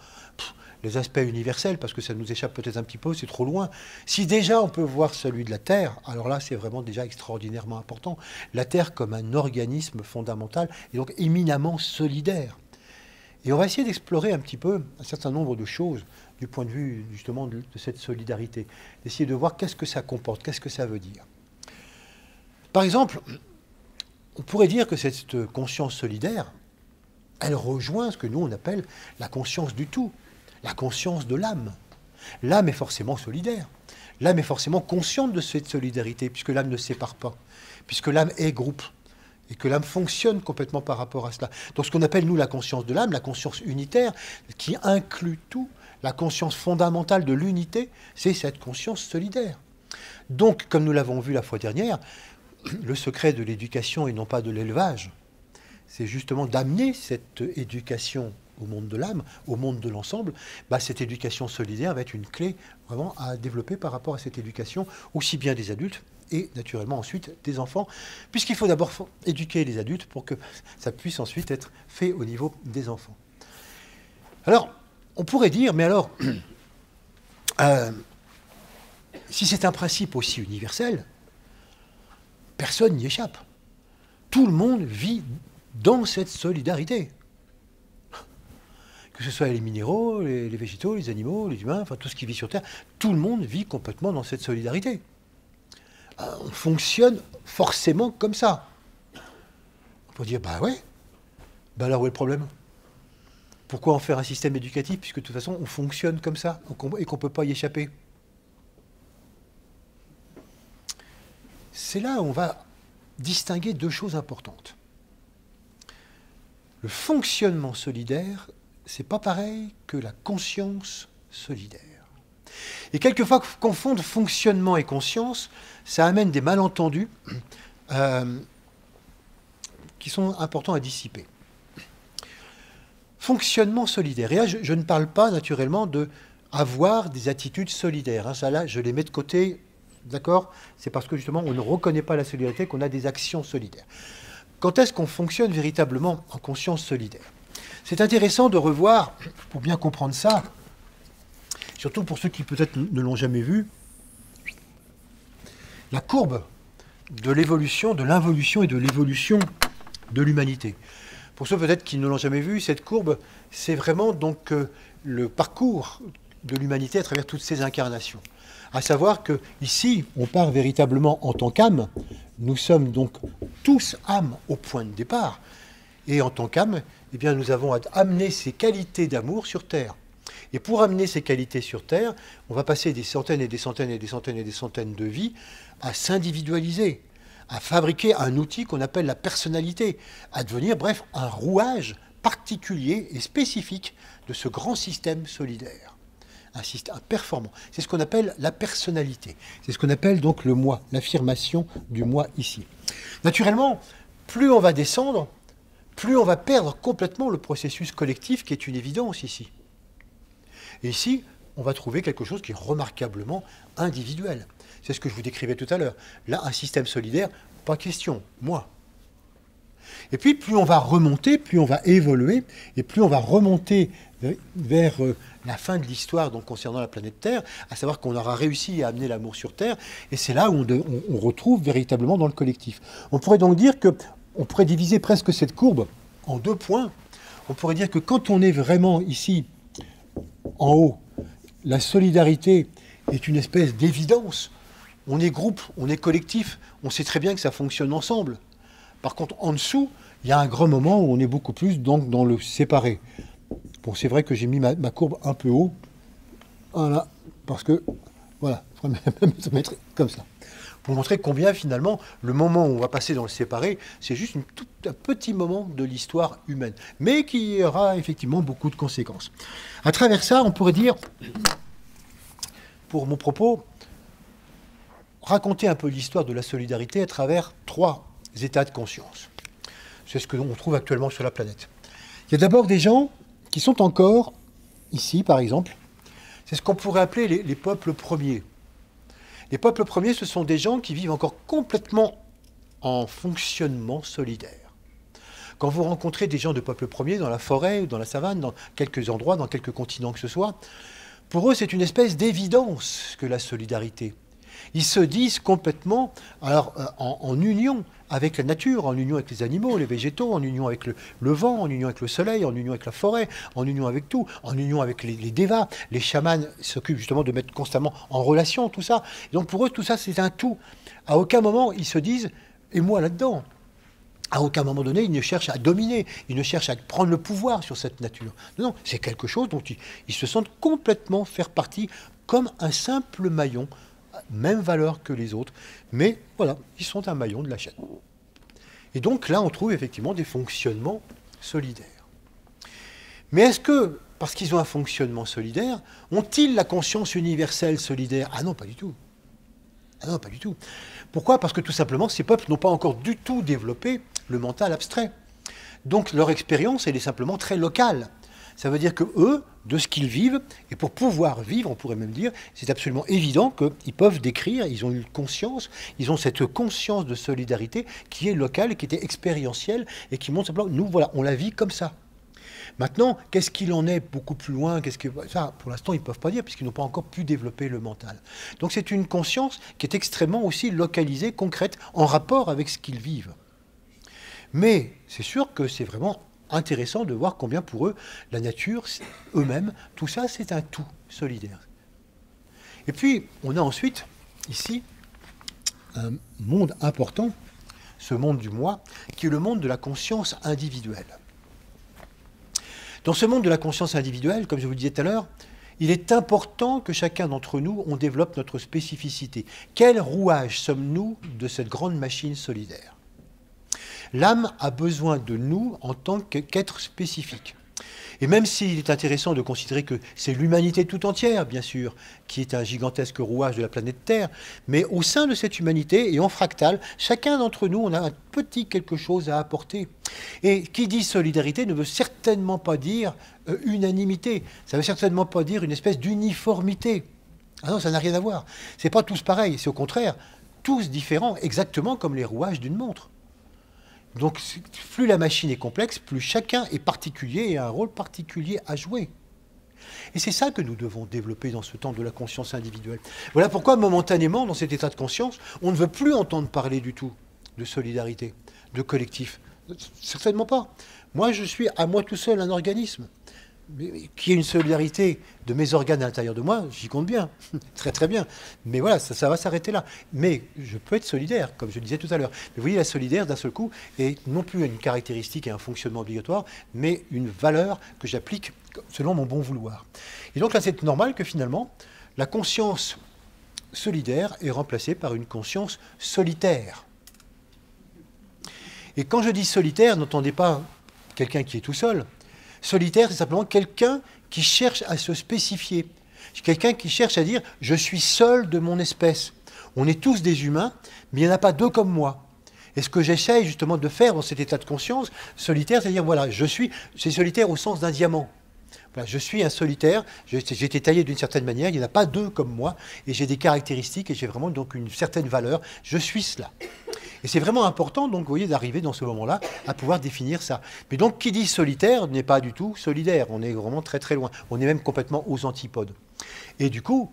les aspects universels, parce que ça nous échappe peut-être un petit peu, c'est trop loin. Si déjà on peut voir celui de la Terre, alors là c'est vraiment déjà extraordinairement important. La Terre comme un organisme fondamental et donc éminemment solidaire. Et on va essayer d'explorer un petit peu un certain nombre de choses du point de vue justement de cette solidarité, d'essayer de voir qu'est-ce que ça comporte, qu'est-ce que ça veut dire. Par exemple, on pourrait dire que cette conscience solidaire, elle rejoint ce que nous on appelle la conscience du tout, la conscience de l'âme. L'âme est forcément solidaire. L'âme est forcément consciente de cette solidarité, puisque l'âme ne sépare pas, puisque l'âme est groupe, et que l'âme fonctionne complètement par rapport à cela. Donc ce qu'on appelle, nous, la conscience de l'âme, la conscience unitaire, qui inclut tout, la conscience fondamentale de l'unité, c'est cette conscience solidaire. Donc, comme nous l'avons vu la fois dernière, le secret de l'éducation et non pas de l'élevage, c'est justement d'amener cette éducation au monde de l'âme, au monde de l'ensemble. Cette éducation solidaire va être une clé vraiment à développer par rapport à cette éducation, aussi bien des adultes et naturellement ensuite des enfants, puisqu'il faut d'abord éduquer les adultes pour que ça puisse ensuite être fait au niveau des enfants. Alors, on pourrait dire, mais alors, si c'est un principe aussi universel, personne n'y échappe. Tout le monde vit dans cette solidarité. Que ce soit les minéraux, les végétaux, les animaux, les humains, enfin tout ce qui vit sur Terre, tout le monde vit complètement dans cette solidarité. On fonctionne forcément comme ça. On peut dire, bah ouais, alors où est le problème? Pourquoi en faire un système éducatif, puisque de toute façon on fonctionne comme ça et qu'on ne peut pas y échapper? C'est là où on va distinguer deux choses importantes. Le fonctionnement solidaire, c'est pas pareil que la conscience solidaire. Et quelquefois, confondre fonctionnement et conscience, ça amène des malentendus qui sont importants à dissiper. Fonctionnement solidaire. Et là, je ne parle pas naturellement d'avoir des attitudes solidaires. Ça, là, je les mets de côté, d'accord? C'est parce que justement, on ne reconnaît pas la solidarité qu'on a des actions solidaires. Quand est-ce qu'on fonctionne véritablement en conscience solidaire? C'est intéressant de revoir, pour bien comprendre ça, surtout pour ceux qui peut-être ne l'ont jamais vu, la courbe de l'évolution, de l'involution et de l'évolution de l'humanité. Pour ceux peut-être qui ne l'ont jamais vu, cette courbe, c'est vraiment donc le parcours de l'humanité à travers toutes ces incarnations. À savoir que ici, on part véritablement en tant qu'âme. Nous sommes donc tous âmes au point de départ. Et en tant qu'âme, eh bien, nous avons à amener ces qualités d'amour sur Terre. Et pour amener ces qualités sur Terre, on va passer des centaines et des centaines et des centaines et des centaines de vies à s'individualiser, à fabriquer un outil qu'on appelle la personnalité, à devenir, bref, un rouage particulier et spécifique de ce grand système solidaire. Un système performant. C'est ce qu'on appelle la personnalité. C'est ce qu'on appelle donc le moi, l'affirmation du moi ici. Naturellement, plus on va descendre, plus on va perdre complètement le processus collectif qui est une évidence ici. Et ici, on va trouver quelque chose qui est remarquablement individuel. C'est ce que je vous décrivais tout à l'heure. Là, un système solidaire, pas question, moi. Et puis, plus on va remonter, plus on va évoluer, et plus on va remonter vers la fin de l'histoire donc concernant la planète Terre, à savoir qu'on aura réussi à amener l'amour sur Terre, et c'est là où on retrouve véritablement dans le collectif. On pourrait donc dire qu'on pourrait diviser presque cette courbe en deux points. On pourrait dire que quand on est vraiment ici, en haut, la solidarité est une espèce d'évidence. On est groupe, on est collectif, on sait très bien que ça fonctionne ensemble. Par contre, en dessous, il y a un grand moment où on est beaucoup plus donc, dans le séparé. Bon, c'est vrai que j'ai mis ma courbe un peu haut. Voilà, parce que, voilà, il faudrait même se mettre comme ça. Pour montrer combien, finalement, le moment où on va passer dans le séparé, c'est juste un petit moment de l'histoire humaine, mais qui aura effectivement beaucoup de conséquences. À travers ça, on pourrait dire, pour mon propos, raconter un peu l'histoire de la solidarité à travers trois états de conscience. C'est ce que l'on trouve actuellement sur la planète. Il y a d'abord des gens qui sont encore, ici par exemple, c'est ce qu'on pourrait appeler les peuples premiers. Les peuples premiers, ce sont des gens qui vivent encore complètement en fonctionnement solidaire. Quand vous rencontrez des gens de peuples premiers dans la forêt ou dans la savane, dans quelques endroits, dans quelques continents que ce soit, pour eux c'est une espèce d'évidence que la solidarité. Ils se disent complètement, alors en union avec la nature, en union avec les animaux, les végétaux, en union avec le vent, en union avec le soleil, en union avec la forêt, en union avec tout, en union avec les dévas. Les chamans s'occupent justement de mettre constamment en relation tout ça. Et donc pour eux, tout ça, c'est un tout. À aucun moment, ils se disent, et moi là-dedans. À aucun moment donné, ils ne cherchent à dominer, ils ne cherchent à prendre le pouvoir sur cette nature. Non, non, c'est quelque chose dont ils se sentent complètement faire partie comme un simple maillon, même valeur que les autres, mais voilà, ils sont un maillon de la chaîne. Et donc là, on trouve effectivement des fonctionnements solidaires. Mais est-ce que, parce qu'ils ont un fonctionnement solidaire, ont-ils la conscience universelle solidaire? Ah non, pas du tout. Ah non, pas du tout. Pourquoi? Parce que tout simplement, ces peuples n'ont pas encore du tout développé le mental abstrait. Donc leur expérience, elle est simplement très locale. Ça veut dire que eux, de ce qu'ils vivent, et pour pouvoir vivre, on pourrait même dire, c'est absolument évident qu'ils peuvent décrire, ils ont eu conscience, ils ont cette conscience de solidarité qui est locale, qui était expérientielle, et qui montre simplement, nous voilà, on la vit comme ça. Maintenant, qu'est-ce qu'il en est beaucoup plus loin? Ça, pour l'instant, ils ne peuvent pas dire, puisqu'ils n'ont pas encore pu développer le mental. Donc c'est une conscience qui est extrêmement aussi localisée, concrète, en rapport avec ce qu'ils vivent. Mais c'est sûr que c'est vraiment intéressant de voir combien pour eux, la nature, eux-mêmes, tout ça, c'est un tout solidaire. Et puis, on a ensuite, ici, un monde important, ce monde du moi, qui est le monde de la conscience individuelle. Dans ce monde de la conscience individuelle, comme je vous le disais tout à l'heure, il est important que chacun d'entre nous, on développe notre spécificité. Quel rouage sommes-nous de cette grande machine solidaire? L'âme a besoin de nous en tant qu'être spécifique. Et même s'il est intéressant de considérer que c'est l'humanité tout entière, bien sûr, qui est un gigantesque rouage de la planète Terre, mais au sein de cette humanité et en fractal, chacun d'entre nous, on a un petit quelque chose à apporter. Et qui dit solidarité ne veut certainement pas dire unanimité, ça ne veut certainement pas dire une espèce d'uniformité. Ah non, ça n'a rien à voir. Ce n'est pas tous pareils, c'est au contraire, tous différents, exactement comme les rouages d'une montre. Donc, plus la machine est complexe, plus chacun est particulier et a un rôle particulier à jouer. Et c'est ça que nous devons développer dans ce temps de la conscience individuelle. Voilà pourquoi, momentanément, dans cet état de conscience, on ne veut plus entendre parler du tout de solidarité, de collectif. Certainement pas. Moi, je suis à moi tout seul un organisme. Qui ait une solidarité de mes organes à l'intérieur de moi, j'y compte bien, très très bien. Mais voilà, ça va s'arrêter là. Mais je peux être solidaire, comme je le disais tout à l'heure. Mais vous voyez, la solidaire, d'un seul coup, est non plus une caractéristique et un fonctionnement obligatoire, mais une valeur que j'applique selon mon bon vouloir. Et donc là, c'est normal que finalement, la conscience solidaire est remplacée par une conscience solitaire. Et quand je dis solitaire, n'entendez pas quelqu'un qui est tout seul. Solitaire, c'est simplement quelqu'un qui cherche à se spécifier. Quelqu'un qui cherche à dire « je suis seul de mon espèce ». On est tous des humains, mais il n'y en a pas deux comme moi. Et ce que j'essaye justement de faire dans cet état de conscience solitaire, c'est-à-dire, voilà, c'est solitaire au sens d'un diamant. Voilà, je suis un solitaire, j'ai été taillé d'une certaine manière, il n'y en a pas deux comme moi, et j'ai des caractéristiques, et j'ai vraiment donc une certaine valeur, je suis cela. Et c'est vraiment important, donc, vous voyez, d'arriver dans ce moment-là à pouvoir définir ça. Mais donc, qui dit solitaire n'est pas du tout solidaire. On est vraiment très très loin. On est même complètement aux antipodes. Et du coup,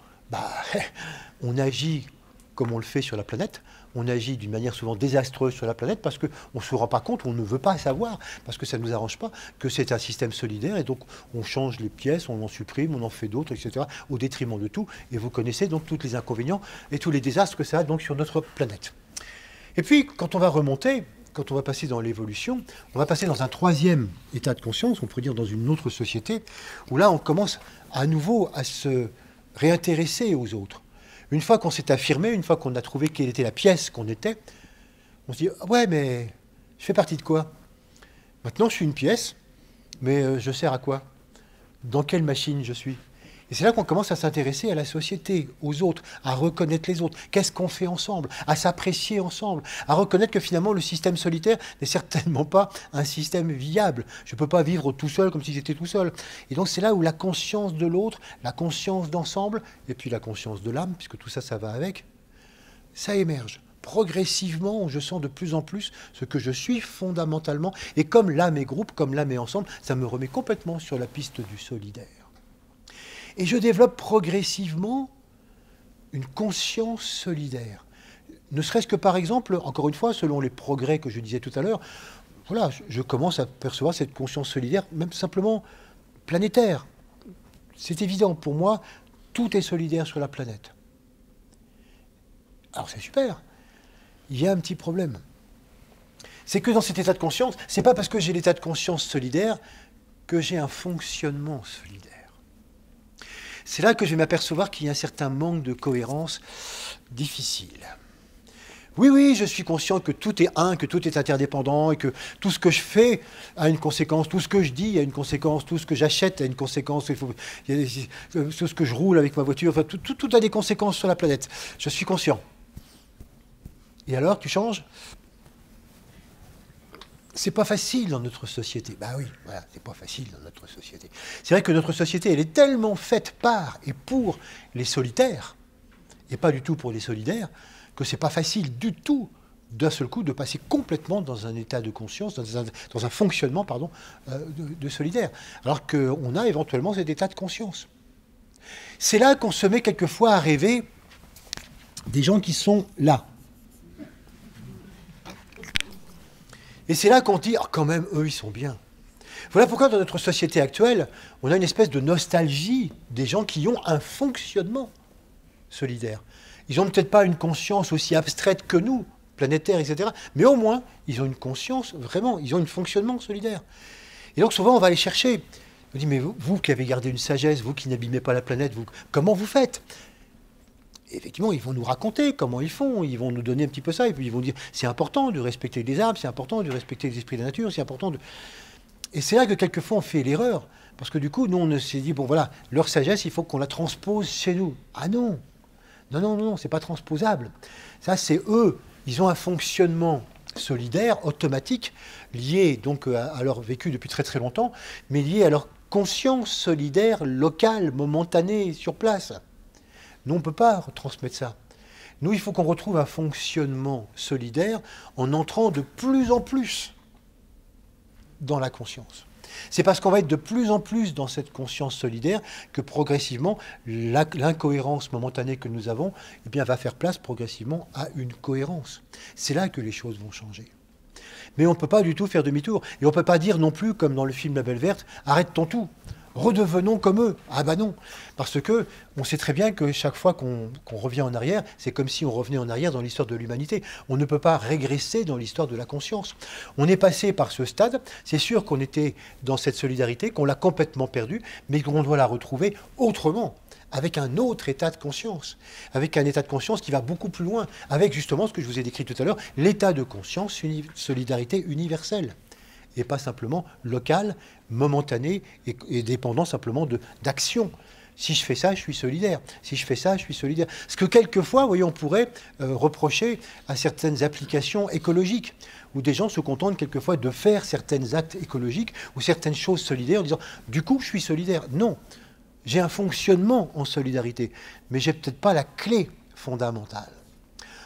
on agit comme on le fait sur la planète. On agit d'une manière souvent désastreuse sur la planète parce qu'on ne se rend pas compte, on ne veut pas savoir, parce que ça ne nous arrange pas, que c'est un système solidaire. Et donc, on change les pièces, on en supprime, on en fait d'autres, etc., au détriment de tout. Et vous connaissez donc tous les inconvénients et tous les désastres que ça a donc sur notre planète. Et puis, quand on va remonter, quand on va passer dans l'évolution, on va passer dans un troisième état de conscience, on pourrait dire dans une autre société, où là, on commence à nouveau à se réintéresser aux autres. Une fois qu'on s'est affirmé, une fois qu'on a trouvé quelle était la pièce qu'on était, on se dit « ouais, mais je fais partie de quoi? Maintenant, je suis une pièce, mais je sers à quoi? Dans quelle machine je suis ?» Et c'est là qu'on commence à s'intéresser à la société, aux autres, à reconnaître les autres. Qu'est-ce qu'on fait ensemble? À s'apprécier ensemble, à reconnaître que finalement le système solitaire n'est certainement pas un système viable. Je ne peux pas vivre tout seul comme si j'étais tout seul. Et donc c'est là où la conscience de l'autre, la conscience d'ensemble, et puis la conscience de l'âme, puisque tout ça, ça va avec, ça émerge. Progressivement, je sens de plus en plus ce que je suis fondamentalement. Et comme l'âme est groupe, comme l'âme est ensemble, ça me remet complètement sur la piste du solidaire. Et je développe progressivement une conscience solidaire. Ne serait-ce que par exemple, encore une fois, selon les progrès que je disais tout à l'heure, voilà, je commence à percevoir cette conscience solidaire, même simplement planétaire. C'est évident, pour moi, tout est solidaire sur la planète. Alors c'est super. Il y a un petit problème. C'est que dans cet état de conscience, c'est pas parce que j'ai l'état de conscience solidaire que j'ai un fonctionnement solidaire. C'est là que je vais m'apercevoir qu'il y a un certain manque de cohérence difficile. Oui, oui, je suis conscient que tout est un, que tout est interdépendant et que tout ce que je fais a une conséquence, tout ce que je dis a une conséquence, tout ce que j'achète a une conséquence, tout ce que je roule avec ma voiture, enfin, tout a des conséquences sur la planète. Je suis conscient. Et alors, tu changes ? C'est pas facile dans notre société. Ben oui, voilà, c'est pas facile dans notre société. C'est vrai que notre société, elle est tellement faite par et pour les solitaires, et pas du tout pour les solidaires, que c'est pas facile du tout, d'un seul coup, de passer complètement dans un état de conscience, dans un fonctionnement, pardon, de solidaire. Alors qu'on a éventuellement cet état de conscience. C'est là qu'on se met quelquefois à rêver des gens qui sont là. Et c'est là qu'on dit, oh, quand même, eux, ils sont bien. Voilà pourquoi dans notre société actuelle, on a une espèce de nostalgie des gens qui ont un fonctionnement solidaire. Ils n'ont peut-être pas une conscience aussi abstraite que nous, planétaire, etc. Mais au moins, ils ont une conscience, vraiment, ils ont un fonctionnement solidaire. Et donc souvent, on va aller chercher. On dit, mais vous qui avez gardé une sagesse, vous qui n'abîmez pas la planète, comment vous faites ? Effectivement, ils vont nous raconter comment ils font, ils vont nous donner un petit peu ça, et puis ils vont dire, c'est important de respecter les arbres, c'est important de respecter les esprits de la nature, c'est important de... Et c'est là que quelquefois on fait l'erreur, parce que du coup, nous, on s'est dit, bon voilà, leur sagesse, il faut qu'on la transpose chez nous. Ah non, non, c'est pas transposable. Ça, c'est eux, ils ont un fonctionnement solidaire, automatique, lié donc à leur vécu depuis très très longtemps, mais lié à leur conscience solidaire, locale, momentanée, sur place. Nous, on ne peut pas transmettre ça. Nous, il faut qu'on retrouve un fonctionnement solidaire en entrant de plus en plus dans la conscience. C'est parce qu'on va être de plus en plus dans cette conscience solidaire que progressivement, l'incohérence momentanée que nous avons eh bien, va faire place progressivement à une cohérence. C'est là que les choses vont changer. Mais on ne peut pas du tout faire demi-tour. Et on ne peut pas dire non plus, comme dans le film La Belle Verte, arrête ton tout. Redevenons comme eux. Ah ben non, parce que on sait très bien que chaque fois qu'on revient en arrière, c'est comme si on revenait en arrière dans l'histoire de l'humanité. On ne peut pas régresser dans l'histoire de la conscience. On est passé par ce stade, c'est sûr qu'on était dans cette solidarité, qu'on l'a complètement perdue, mais qu'on doit la retrouver autrement, avec un autre état de conscience, avec un état de conscience qui va beaucoup plus loin, avec justement ce que je vous ai décrit tout à l'heure, l'état de conscience, solidarité universelle. Et pas simplement local, momentané et dépendant simplement d'action. Si je fais ça, je suis solidaire. Si je fais ça, je suis solidaire. Ce que quelquefois, vous voyez, on pourrait reprocher à certaines applications écologiques, où des gens se contentent quelquefois de faire certains actes écologiques ou certaines choses solidaires en disant « du coup, je suis solidaire ». Non, j'ai un fonctionnement en solidarité, mais j'ai peut-être pas la clé fondamentale.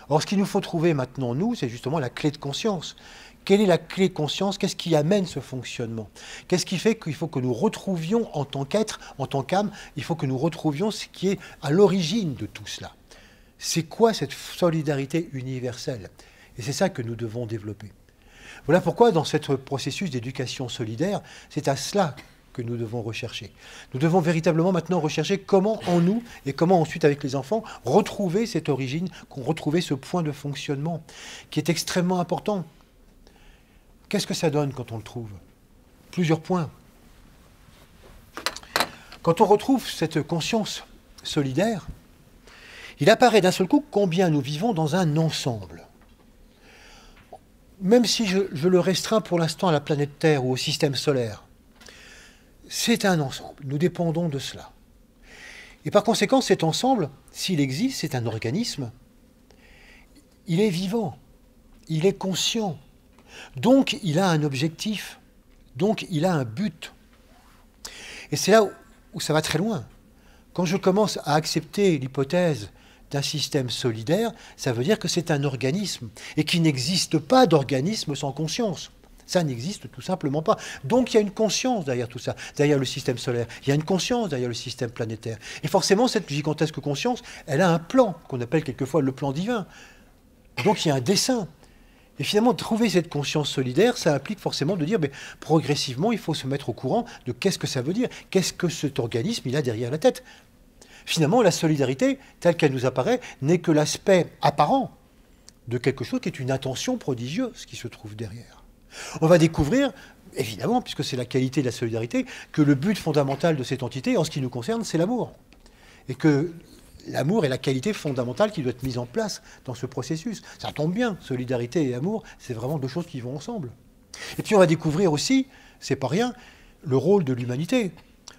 Or, ce qu'il nous faut trouver maintenant, nous, c'est justement la clé de conscience. Quelle est la clé conscience? Qu'est-ce qui amène ce fonctionnement? Qu'est-ce qui fait qu'il faut que nous retrouvions en tant qu'être, en tant qu'âme, il faut que nous retrouvions ce qui est à l'origine de tout cela? C'est quoi cette solidarité universelle? Et c'est ça que nous devons développer. Voilà pourquoi dans ce processus d'éducation solidaire, c'est à cela que nous devons rechercher. Nous devons véritablement maintenant rechercher comment en nous, et comment ensuite avec les enfants, retrouver cette origine, retrouver ce point de fonctionnement, qui est extrêmement important. Qu'est-ce que ça donne quand on le trouve? Plusieurs points. Quand on retrouve cette conscience solidaire, il apparaît d'un seul coup combien nous vivons dans un ensemble. Même si je le restreins pour l'instant à la planète Terre ou au système solaire, c'est un ensemble. Nous dépendons de cela. Et par conséquent, cet ensemble, s'il existe, c'est un organisme. Il est vivant. Il est conscient. Donc, il a un objectif. Donc, il a un but. Et c'est là où ça va très loin. Quand je commence à accepter l'hypothèse d'un système solidaire, ça veut dire que c'est un organisme et qu'il n'existe pas d'organisme sans conscience. Ça n'existe tout simplement pas. Donc il y a une conscience derrière tout ça, derrière le système solaire. Il y a une conscience derrière le système planétaire. Et forcément, cette gigantesque conscience, elle a un plan, qu'on appelle quelquefois le plan divin. Donc il y a un dessein. Et finalement, trouver cette conscience solidaire, ça implique forcément de dire, mais progressivement, il faut se mettre au courant de qu'est-ce que ça veut dire, qu'est-ce que cet organisme il a derrière la tête. Finalement, la solidarité, telle qu'elle nous apparaît, n'est que l'aspect apparent de quelque chose qui est une intention prodigieuse qui se trouve derrière. On va découvrir, évidemment, puisque c'est la qualité de la solidarité, que le but fondamental de cette entité, en ce qui nous concerne, c'est l'amour. Et que l'amour est la qualité fondamentale qui doit être mise en place dans ce processus. Ça tombe bien, solidarité et amour, c'est vraiment deux choses qui vont ensemble. Et puis on va découvrir aussi, c'est pas rien, le rôle de l'humanité.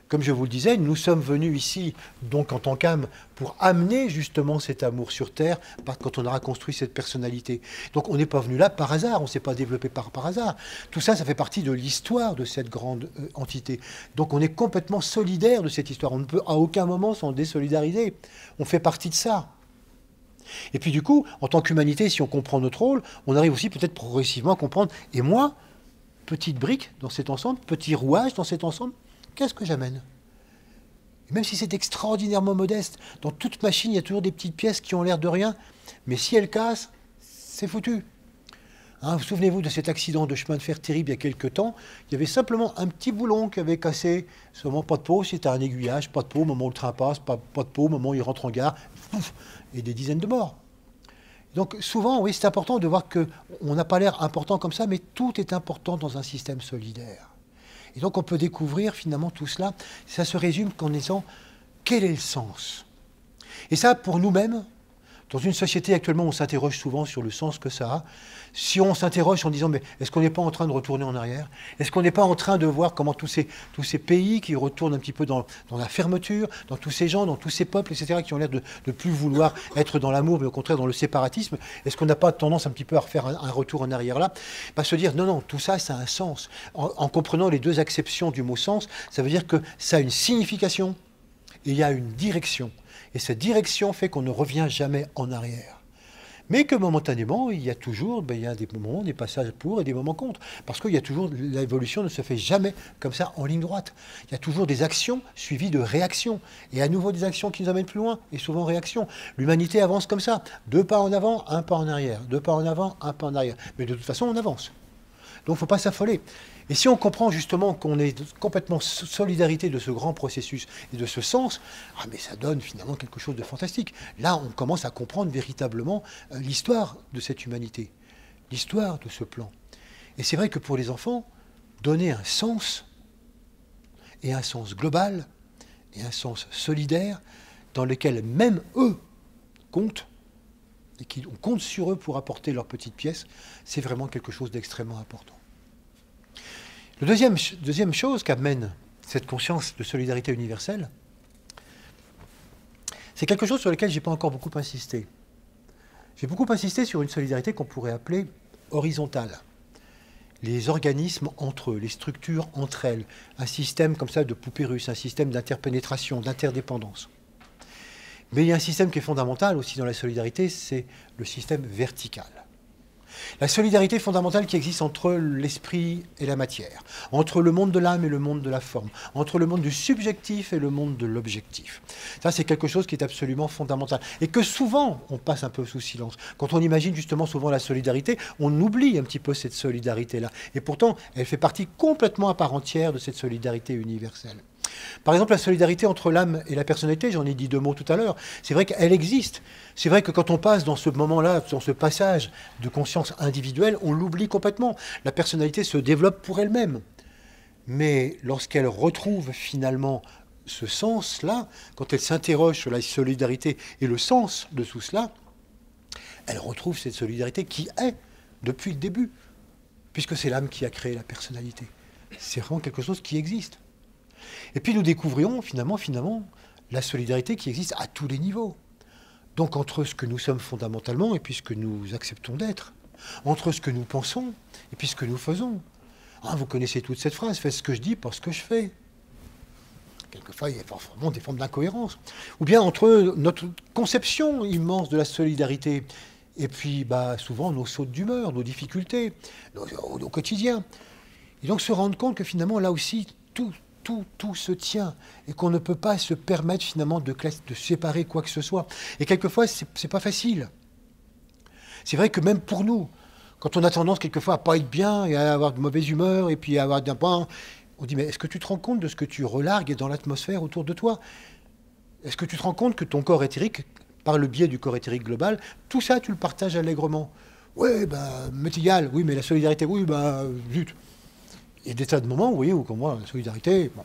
Comme je vous le disais, nous sommes venus ici, donc en tant qu'âme, pour amener justement cet amour sur Terre, quand on aura construit cette personnalité. Donc on n'est pas venu là par hasard, on ne s'est pas développé par hasard. Tout ça, ça fait partie de l'histoire de cette grande entité. Donc on est complètement solidaire de cette histoire. On ne peut à aucun moment s'en désolidariser. On fait partie de ça. Et puis du coup, en tant qu'humanité, si on comprend notre rôle, on arrive aussi peut-être progressivement à comprendre, et moi, petite brique dans cet ensemble, petit rouage dans cet ensemble, qu'est-ce que j'amène? Et même si c'est extraordinairement modeste, dans toute machine, il y a toujours des petites pièces qui ont l'air de rien, mais si elles cassent, c'est foutu. Hein, vous souvenez-vous de cet accident de chemin de fer terrible il y a quelques temps? Il y avait simplement un petit boulon qui avait cassé, seulement pas de peau, c'était un aiguillage, pas de peau au moment où le train passe, pas de peau au moment où il rentre en gare, pouf, et des dizaines de morts. Donc souvent, oui, c'est important de voir qu'on n'a pas l'air important comme ça, mais tout est important dans un système solidaire. Et donc on peut découvrir finalement tout cela. Ça se résume qu'en disant quel est le sens. Et ça, pour nous-mêmes, dans une société actuellement où on s'interroge souvent sur le sens que ça a, si on s'interroge en disant mais est-ce qu'on n'est pas en train de retourner en arrière? Est-ce qu'on n'est pas en train de voir comment tous ces pays qui retournent un petit peu dans la fermeture, dans tous ces gens, dans tous ces peuples, etc., qui ont l'air de ne plus vouloir être dans l'amour, mais au contraire dans le séparatisme, est-ce qu'on n'a pas tendance un petit peu à refaire un retour en arrière là? Pas se dire non, tout ça, ça a un sens. En comprenant les deux acceptions du mot sens, ça veut dire que ça a une signification et il y a une direction. Et cette direction fait qu'on ne revient jamais en arrière. Mais que momentanément, il y a toujours il y a des moments, des passages pour et des moments contre. Parce qu'il y a toujours, l'évolution ne se fait jamais comme ça en ligne droite. Il y a toujours des actions suivies de réactions. Et à nouveau des actions qui nous amènent plus loin, et souvent réactions. L'humanité avance comme ça. 2 pas en avant, 1 pas en arrière. 2 pas en avant, 1 pas en arrière. Mais de toute façon, on avance. Donc il ne faut pas s'affoler. Et si on comprend justement qu'on est complètement solidarité de ce grand processus et de ce sens, mais ça donne finalement quelque chose de fantastique. Là, on commence à comprendre véritablement l'histoire de cette humanité, l'histoire de ce plan. Et c'est vrai que pour les enfants, donner un sens, et un sens global, et un sens solidaire, dans lequel même eux comptent, et qu'on compte sur eux pour apporter leur petite pièce, c'est vraiment quelque chose d'extrêmement important. La deuxième chose qu'amène cette conscience de solidarité universelle, c'est quelque chose sur lequel je n'ai pas encore beaucoup insisté. J'ai beaucoup insisté sur une solidarité qu'on pourrait appeler horizontale. Les organismes entre eux, les structures entre elles, un système comme ça de poupée russe, un système d'interpénétration, d'interdépendance. Mais il y a un système qui est fondamental aussi dans la solidarité, c'est le système vertical. La solidarité fondamentale qui existe entre l'esprit et la matière, entre le monde de l'âme et le monde de la forme, entre le monde du subjectif et le monde de l'objectif. Ça, c'est quelque chose qui est absolument fondamental et que souvent, on passe un peu sous silence. Quand on imagine justement souvent la solidarité, on oublie un petit peu cette solidarité-là. Et pourtant, elle fait partie complètement à part entière de cette solidarité universelle. Par exemple, la solidarité entre l'âme et la personnalité, j'en ai dit 2 mots tout à l'heure, c'est vrai qu'elle existe. C'est vrai que quand on passe dans ce moment-là, dans ce passage de conscience individuelle, on l'oublie complètement. La personnalité se développe pour elle-même. Mais lorsqu'elle retrouve finalement ce sens-là, quand elle s'interroge sur la solidarité et le sens de tout cela, elle retrouve cette solidarité qui est depuis le début, puisque c'est l'âme qui a créé la personnalité. C'est vraiment quelque chose qui existe. Et puis nous découvrions finalement la solidarité qui existe à tous les niveaux. Donc entre ce que nous sommes fondamentalement et puis ce que nous acceptons d'être. Entre ce que nous pensons et puis ce que nous faisons. Vous connaissez toute cette phrase, faites ce que je dis, pas ce que je fais. Quelquefois, il y a forcément des formes d'incohérence. Ou bien entre notre conception immense de la solidarité et puis souvent nos sautes d'humeur, nos difficultés, au quotidien. Et donc se rendre compte que finalement, là aussi, tout se tient et qu'on ne peut pas se permettre finalement de séparer quoi que ce soit. Et quelquefois, c'est pas facile. C'est vrai que même pour nous, quand on a tendance quelquefois à pas être bien et à avoir de mauvaise humeur et puis à avoir d'un point, on dit mais est-ce que tu te rends compte de ce que tu relargues dans l'atmosphère autour de toi? Est-ce que tu te rends compte que ton corps éthérique, par le biais du corps éthérique global, tout ça tu le partages allègrement? Oui, m'est égal, oui, mais la solidarité, oui, zut. Il y a des tas de moments, vous voyez, où comme moi, la solidarité... Bon.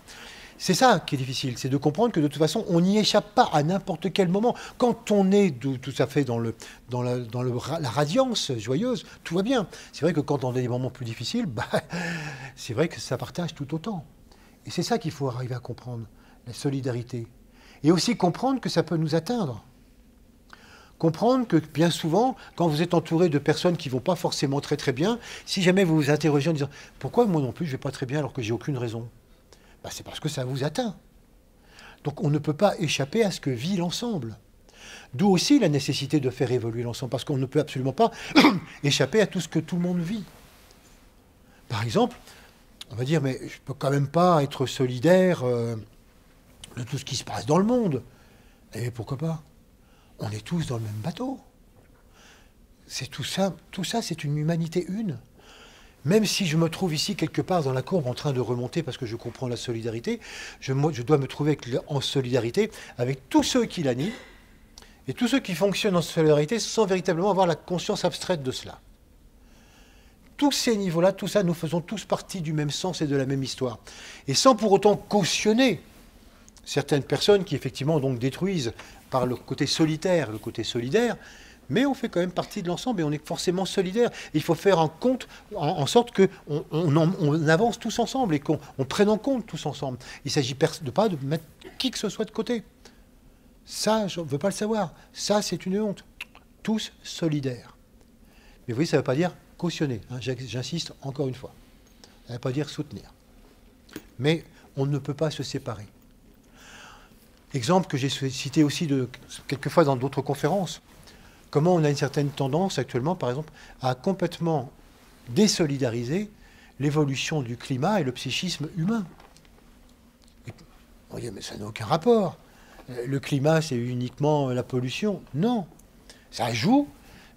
C'est ça qui est difficile, c'est de comprendre que de toute façon, on n'y échappe pas à n'importe quel moment. Quand on est tout à fait dans la radiance joyeuse, tout va bien. C'est vrai que quand on a des moments plus difficiles, c'est vrai que ça partage tout autant. Et c'est ça qu'il faut arriver à comprendre, la solidarité. Et aussi comprendre que ça peut nous atteindre. Comprendre que bien souvent, quand vous êtes entouré de personnes qui ne vont pas forcément très très bien, si jamais vous vous interrogez en disant « Pourquoi moi non plus je ne vais pas très bien alors que j'ai aucune raison ?» c'est parce que ça vous atteint. Donc on ne peut pas échapper à ce que vit l'ensemble. D'où aussi la nécessité de faire évoluer l'ensemble, parce qu'on ne peut absolument pas échapper à tout ce que tout le monde vit. Par exemple, on va dire, mais je ne peux quand même pas être solidaire de tout ce qui se passe dans le monde. Et pourquoi pas? On est tous dans le même bateau. C'est tout ça, c'est une humanité une. Même si je me trouve ici quelque part dans la courbe en train de remonter parce que je comprends la solidarité, je dois me trouver en solidarité avec tous ceux qui la nient et tous ceux qui fonctionnent en solidarité sans véritablement avoir la conscience abstraite de cela. Tous ces niveaux-là, tout ça, nous faisons tous partie du même sens et de la même histoire. Et sans pour autant cautionner certaines personnes qui effectivement donc détruisent par le côté solitaire, le côté solidaire, mais on fait quand même partie de l'ensemble et on est forcément solidaires. Il faut faire en sorte qu'on avance tous ensemble et qu'on prenne en compte tous ensemble. Il ne s'agit pas de mettre qui que ce soit de côté. Ça, je ne veux pas le savoir. Ça, c'est une honte. Tous solidaires. Mais vous voyez, ça ne veut pas dire cautionner. Hein, j'insiste encore une fois. Ça ne veut pas dire soutenir. Mais on ne peut pas se séparer. Exemple que j'ai cité aussi quelquefois dans d'autres conférences. Comment on a une certaine tendance actuellement, par exemple, à complètement désolidariser l'évolution du climat et le psychisme humain. On dit, mais ça n'a aucun rapport. Le climat, c'est uniquement la pollution. Non, ça joue,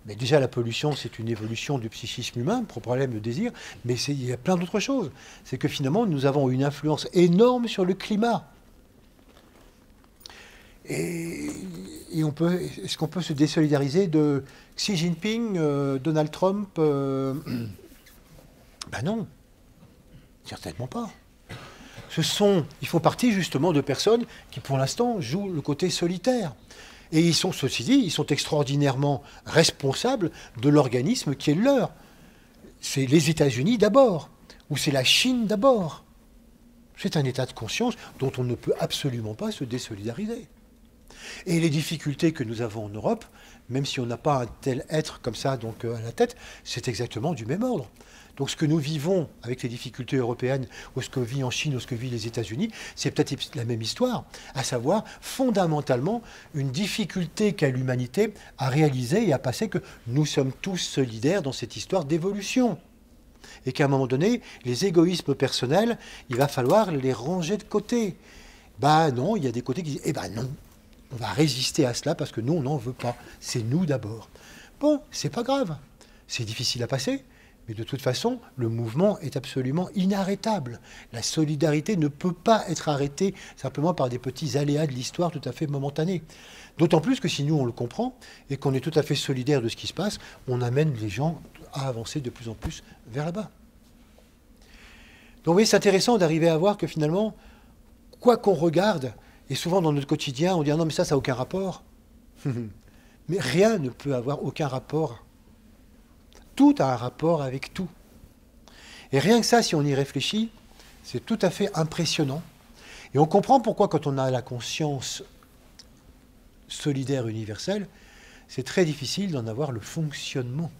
mais déjà la pollution, c'est une évolution du psychisme humain, problème de désir, mais il y a plein d'autres choses. C'est que finalement, nous avons une influence énorme sur le climat. Et est-ce qu'on peut se désolidariser de Xi Jinping, Donald Trump non, certainement pas. Ils font partie justement de personnes qui, pour l'instant, jouent le côté solitaire. Et ceci dit, ils sont extraordinairement responsables de l'organisme qui est le leur. C'est les États-Unis d'abord, ou c'est la Chine d'abord. C'est un état de conscience dont on ne peut absolument pas se désolidariser. Et les difficultés que nous avons en Europe, même si on n'a pas un tel être comme ça donc à la tête, c'est exactement du même ordre. Donc ce que nous vivons avec les difficultés européennes, ou ce que vit en Chine, ou ce que vit les États-Unis, c'est peut-être la même histoire, à savoir fondamentalement une difficulté qu'a l'humanité à réaliser et à passer que nous sommes tous solidaires dans cette histoire d'évolution. Et qu'à un moment donné, les égoïsmes personnels, il va falloir les ranger de côté. Non, il y a des côtés qui disent, non. On va résister à cela parce que nous, on n'en veut pas. C'est nous d'abord. Bon, c'est pas grave. C'est difficile à passer, mais de toute façon, le mouvement est absolument inarrêtable. La solidarité ne peut pas être arrêtée simplement par des petits aléas de l'histoire tout à fait momentanés. D'autant plus que si nous, on le comprend et qu'on est tout à fait solidaire de ce qui se passe, on amène les gens à avancer de plus en plus vers là-bas. Donc vous voyez, c'est intéressant d'arriver à voir que finalement, quoi qu'on regarde, et souvent dans notre quotidien, on dit « non, mais ça n'a aucun rapport ». Mais rien ne peut avoir aucun rapport. Tout a un rapport avec tout. Et rien que ça, si on y réfléchit, c'est tout à fait impressionnant. Et on comprend pourquoi, quand on a la conscience solidaire universelle, c'est très difficile d'en avoir le fonctionnement.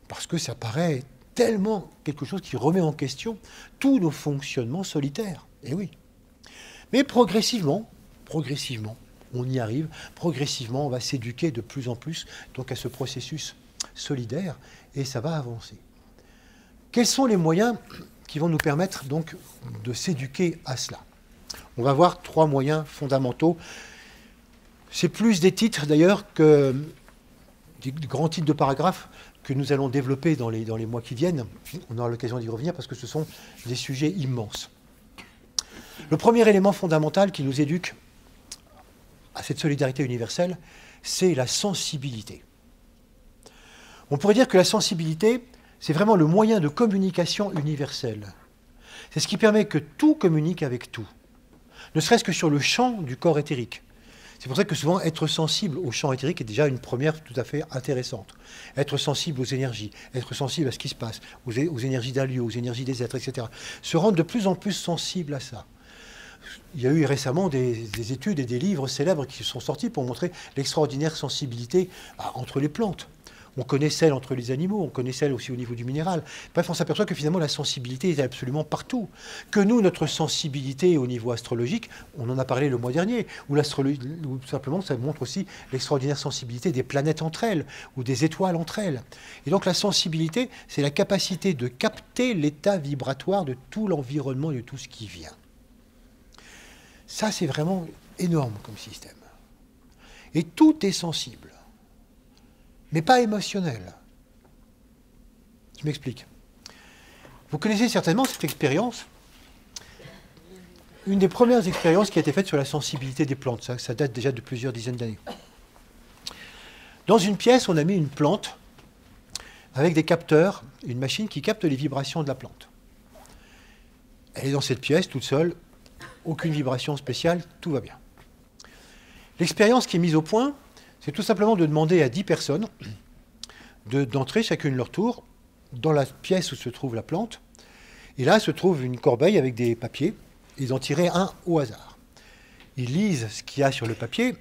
Parce que ça paraît tellement quelque chose qui remet en question tous nos fonctionnements solitaires. Et oui. Mais progressivement, on y arrive. Progressivement, on va s'éduquer de plus en plus donc, à ce processus solidaire et ça va avancer. Quels sont les moyens qui vont nous permettre donc de s'éduquer à cela? On va voir 3 moyens fondamentaux. C'est plus des titres d'ailleurs que des grands titres de paragraphes que nous allons développer dans les mois qui viennent. On aura l'occasion d'y revenir parce que ce sont des sujets immenses. Le premier élément fondamental qui nous éduque à cette solidarité universelle, c'est la sensibilité. On pourrait dire que la sensibilité, c'est vraiment le moyen de communication universelle. C'est ce qui permet que tout communique avec tout, ne serait-ce que sur le champ du corps éthérique. C'est pour ça que souvent, être sensible au champ éthérique est déjà une première tout à fait intéressante. Être sensible aux énergies, être sensible à ce qui se passe, aux énergies d'un lieu, aux énergies des êtres, etc. Se rendre de plus en plus sensible à ça. Il y a eu récemment des études et des livres célèbres qui sont sortis pour montrer l'extraordinaire sensibilité entre les plantes. On connaît celle entre les animaux, on connaît celle aussi au niveau du minéral. Bref, on s'aperçoit que finalement la sensibilité est absolument partout. Que nous, notre sensibilité au niveau astrologique, on en a parlé le mois dernier, ou simplement ça montre aussi l'extraordinaire sensibilité des planètes entre elles, ou des étoiles entre elles. Et donc la sensibilité, c'est la capacité de capter l'état vibratoire de tout l'environnement et de tout ce qui vient. Ça, c'est vraiment énorme comme système. Et tout est sensible, mais pas émotionnel. Je m'explique. Vous connaissez certainement cette expérience. Une des premières expériences qui a été faite sur la sensibilité des plantes. Ça date déjà de plusieurs dizaines d'années. Dans une pièce, on a mis une plante avec des capteurs, une machine qui capte les vibrations de la plante. Elle est dans cette pièce, toute seule, aucune vibration spéciale, tout va bien. L'expérience qui est mise au point, c'est tout simplement de demander à 10 personnes d'entrer chacune leur tour dans la pièce où se trouve la plante. Et là se trouve une corbeille avec des papiers. Ils en tiraient un au hasard. Ils lisent ce qu'il y a sur le papier.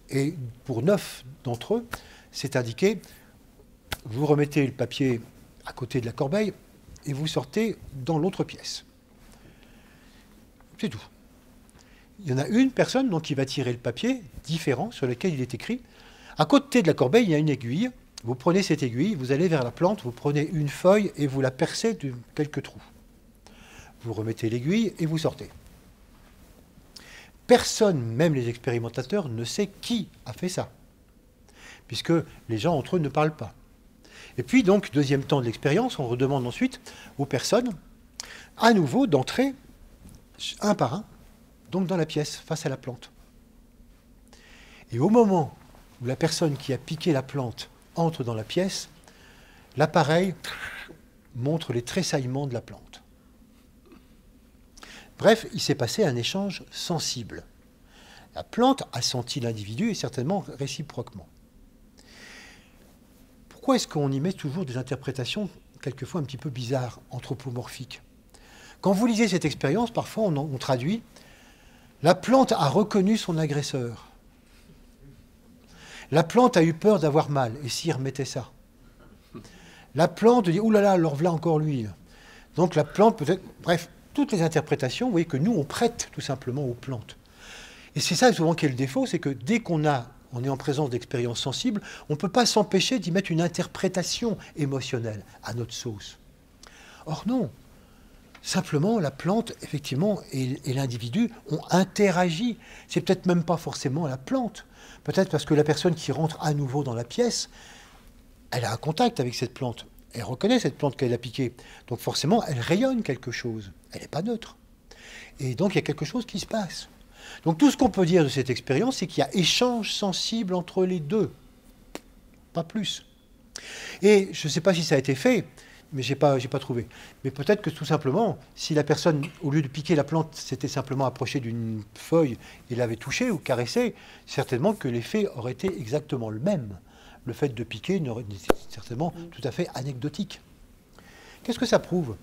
Et pour 9 d'entre eux, c'est indiqué, vous remettez le papier à côté de la corbeille et vous sortez dans l'autre pièce. C'est tout. Il y en a une personne donc, qui va tirer le papier différent sur lequel il est écrit. À côté de la corbeille, il y a une aiguille. Vous prenez cette aiguille, vous allez vers la plante, vous prenez une feuille et vous la percez de quelques trous. Vous remettez l'aiguille et vous sortez. Personne, même les expérimentateurs, ne sait qui a fait ça, puisque les gens entre eux ne parlent pas. Et puis donc, deuxième temps de l'expérience, on redemande ensuite aux personnes, à nouveau, d'entrer un par un, donc dans la pièce, face à la plante. Et au moment où la personne qui a piqué la plante entre dans la pièce, l'appareil montre les tressaillements de la plante. Bref, il s'est passé un échange sensible. La plante a senti l'individu et certainement réciproquement. Pourquoi est-ce qu'on y met toujours des interprétations quelquefois un petit peu bizarres, anthropomorphiques? Quand vous lisez cette expérience, parfois on traduit « La plante a reconnu son agresseur. La plante a eu peur d'avoir mal, et s'y remettait ça. La plante dit « Ouh là là, alors voilà encore lui. » Donc la plante peut-être... Bref, toutes les interprétations, vous voyez que nous, on prête tout simplement aux plantes. Et c'est ça souvent qui est le défaut, c'est que dès qu'on est en présence d'expériences sensibles, on ne peut pas s'empêcher d'y mettre une interprétation émotionnelle à notre sauce. Or non. Simplement, la plante, effectivement, et l'individu ont interagi. C'est peut-être même pas forcément la plante. Peut-être parce que la personne qui rentre à nouveau dans la pièce, elle a un contact avec cette plante. Elle reconnaît cette plante qu'elle a piquée. Donc forcément, elle rayonne quelque chose. Elle n'est pas neutre. Et donc, il y a quelque chose qui se passe. Donc tout ce qu'on peut dire de cette expérience, c'est qu'il y a échange sensible entre les deux. Pas plus. Et je ne sais pas si ça a été fait, mais je n'ai pas trouvé. Mais peut-être que tout simplement, si la personne, au lieu de piquer la plante, s'était simplement approchée d'une feuille et l'avait touchée ou caressée, certainement que l'effet aurait été exactement le même. Le fait de piquer n'aurait certainement tout à fait anecdotique. Qu'est-ce que ça prouve?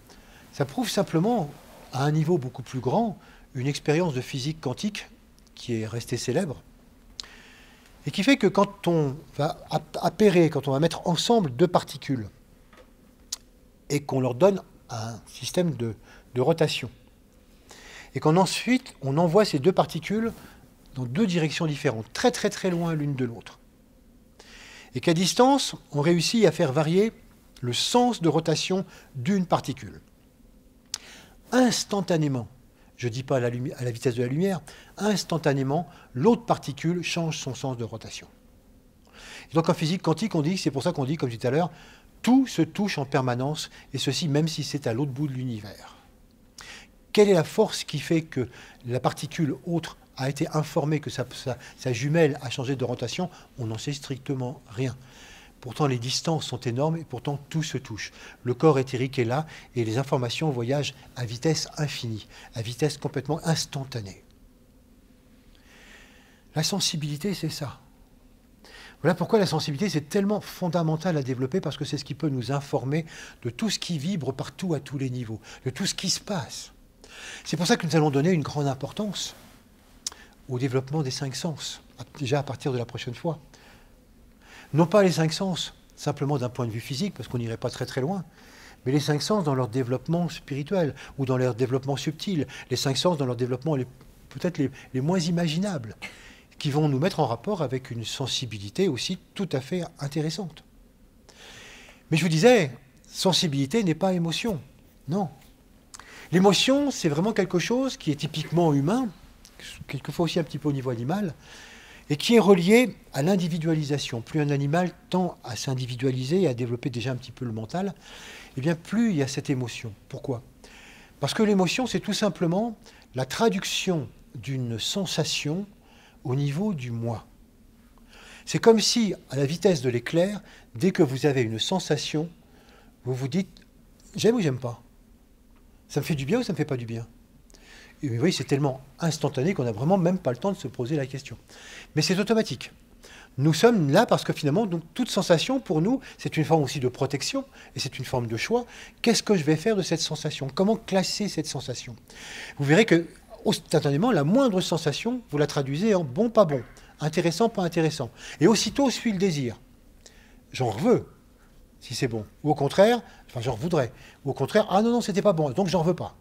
Ça prouve simplement, à un niveau beaucoup plus grand, une expérience de physique quantique qui est restée célèbre, et qui fait que quand on va appairer, quand on va mettre ensemble deux particules, et qu'on leur donne un système de rotation, et qu'ensuite on envoie ces deux particules dans deux directions différentes, très très très loin l'une de l'autre. Et qu'à distance, on réussit à faire varier le sens de rotation d'une particule. Instantanément, je ne dis pas à la vitesse de la lumière, instantanément, l'autre particule change son sens de rotation. Et donc en physique quantique, c'est pour ça qu'on dit, comme je disais tout à l'heure, tout se touche en permanence, et ceci même si c'est à l'autre bout de l'univers. Quelle est la force qui fait que la particule autre a été informée que sa jumelle a changé de rotation? On n'en sait strictement rien. Pourtant, les distances sont énormes et pourtant tout se touche. Le corps éthérique est là et les informations voyagent à vitesse infinie, à vitesse complètement instantanée. La sensibilité, c'est ça. Voilà pourquoi la sensibilité, c'est tellement fondamental à développer, parce que c'est ce qui peut nous informer de tout ce qui vibre partout à tous les niveaux, de tout ce qui se passe. C'est pour ça que nous allons donner une grande importance au développement des 5 sens, déjà à partir de la prochaine fois. Non pas les 5 sens, simplement d'un point de vue physique, parce qu'on n'irait pas très très loin, mais les 5 sens dans leur développement spirituel, ou dans leur développement subtil, les 5 sens dans leur développement peut-être les moins imaginables, qui vont nous mettre en rapport avec une sensibilité aussi tout à fait intéressante. Mais je vous disais, sensibilité n'est pas émotion. Non. L'émotion, c'est vraiment quelque chose qui est typiquement humain, quelquefois aussi un petit peu au niveau animal, et qui est relié à l'individualisation. Plus un animal tend à s'individualiser et à développer déjà un petit peu le mental, et bien plus il y a cette émotion. Pourquoi? Parce que l'émotion, c'est tout simplement la traduction d'une sensation au niveau du moi. C'est comme si, à la vitesse de l'éclair, dès que vous avez une sensation, vous vous dites « j'aime ou j'aime pas? Ça me fait du bien ou ça me fait pas du bien ?» Et vous voyez, c'est tellement instantané qu'on n'a vraiment même pas le temps de se poser la question. Mais c'est automatique. Nous sommes là parce que finalement, donc, toute sensation, pour nous, c'est une forme aussi de protection, et c'est une forme de choix. Qu'est-ce que je vais faire de cette sensation? Comment classer cette sensation? Vous verrez que instantanément, la moindre sensation, vous la traduisez en bon, pas bon, intéressant, pas intéressant. Et aussitôt suit le désir. J'en veux, si c'est bon. Ou au contraire, enfin j'en voudrais. Ou au contraire, ah non, non, c'était pas bon, donc j'en veux pas.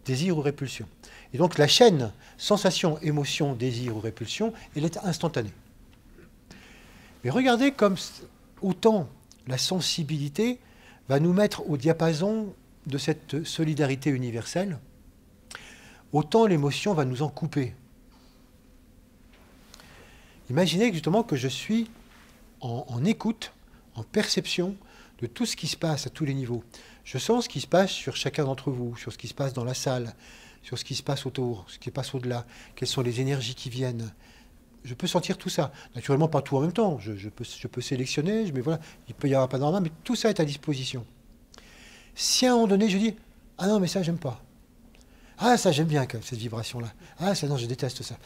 Désir ou répulsion. Et donc la chaîne sensation, émotion, désir ou répulsion, elle est instantanée. Mais regardez comme autant la sensibilité va nous mettre au diapason de cette solidarité universelle, autant l'émotion va nous en couper. Imaginez justement que je suis en écoute, en perception de tout ce qui se passe à tous les niveaux. Je sens ce qui se passe sur chacun d'entre vous, sur ce qui se passe dans la salle, sur ce qui se passe autour, ce qui se passe au-delà, quelles sont les énergies qui viennent. Je peux sentir tout ça. Naturellement, pas tout en même temps. Je peux sélectionner, mais voilà, il peut y avoir pas normal, mais tout ça est à disposition. Si à un moment donné, je dis « ah non, mais ça, j'aime pas ». Ah, ça, j'aime bien cette vibration-là. Ah, ça, non, je déteste ça.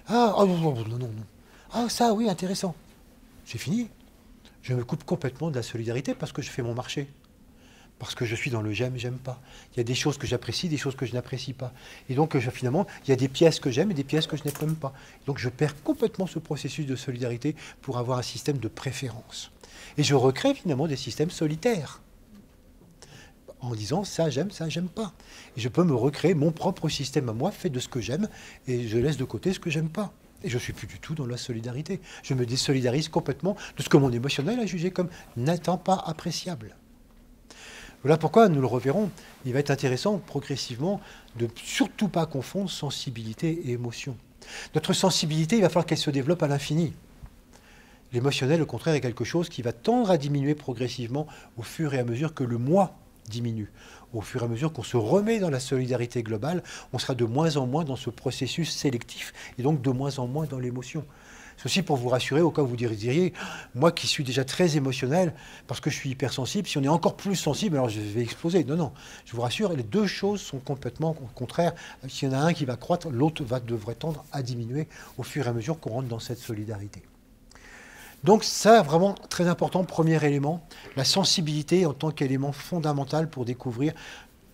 Ah, oh, non, non, non, non. Ah, ça, oui, intéressant. C'est fini. Je me coupe complètement de la solidarité parce que je fais mon marché. Parce que je suis dans le j'aime, j'aime pas. Il y a des choses que j'apprécie, des choses que je n'apprécie pas. Et donc, finalement, il y a des pièces que j'aime et des pièces que je n'aime pas. Donc, je perds complètement ce processus de solidarité pour avoir un système de préférence. Et je recrée finalement des systèmes solitaires. En disant ça j'aime pas. Et je peux me recréer mon propre système à moi, fait de ce que j'aime, et je laisse de côté ce que j'aime pas. Et je ne suis plus du tout dans la solidarité. Je me désolidarise complètement de ce que mon émotionnel a jugé comme n'étant pas appréciable. Voilà pourquoi, nous le reverrons, il va être intéressant progressivement de surtout pas confondre sensibilité et émotion. Notre sensibilité, il va falloir qu'elle se développe à l'infini. L'émotionnel, au contraire, est quelque chose qui va tendre à diminuer progressivement au fur et à mesure que le moi diminue. Au fur et à mesure qu'on se remet dans la solidarité globale, on sera de moins en moins dans ce processus sélectif et donc de moins en moins dans l'émotion. Ceci pour vous rassurer au cas où vous diriez, moi qui suis déjà très émotionnel, parce que je suis hypersensible, si on est encore plus sensible, alors je vais exploser. Non, non, je vous rassure, les deux choses sont complètement contraires. S'il y en a un qui va croître, l'autre devrait tendre à diminuer au fur et à mesure qu'on rentre dans cette solidarité. Donc ça, vraiment très important, premier élément, la sensibilité en tant qu'élément fondamental pour découvrir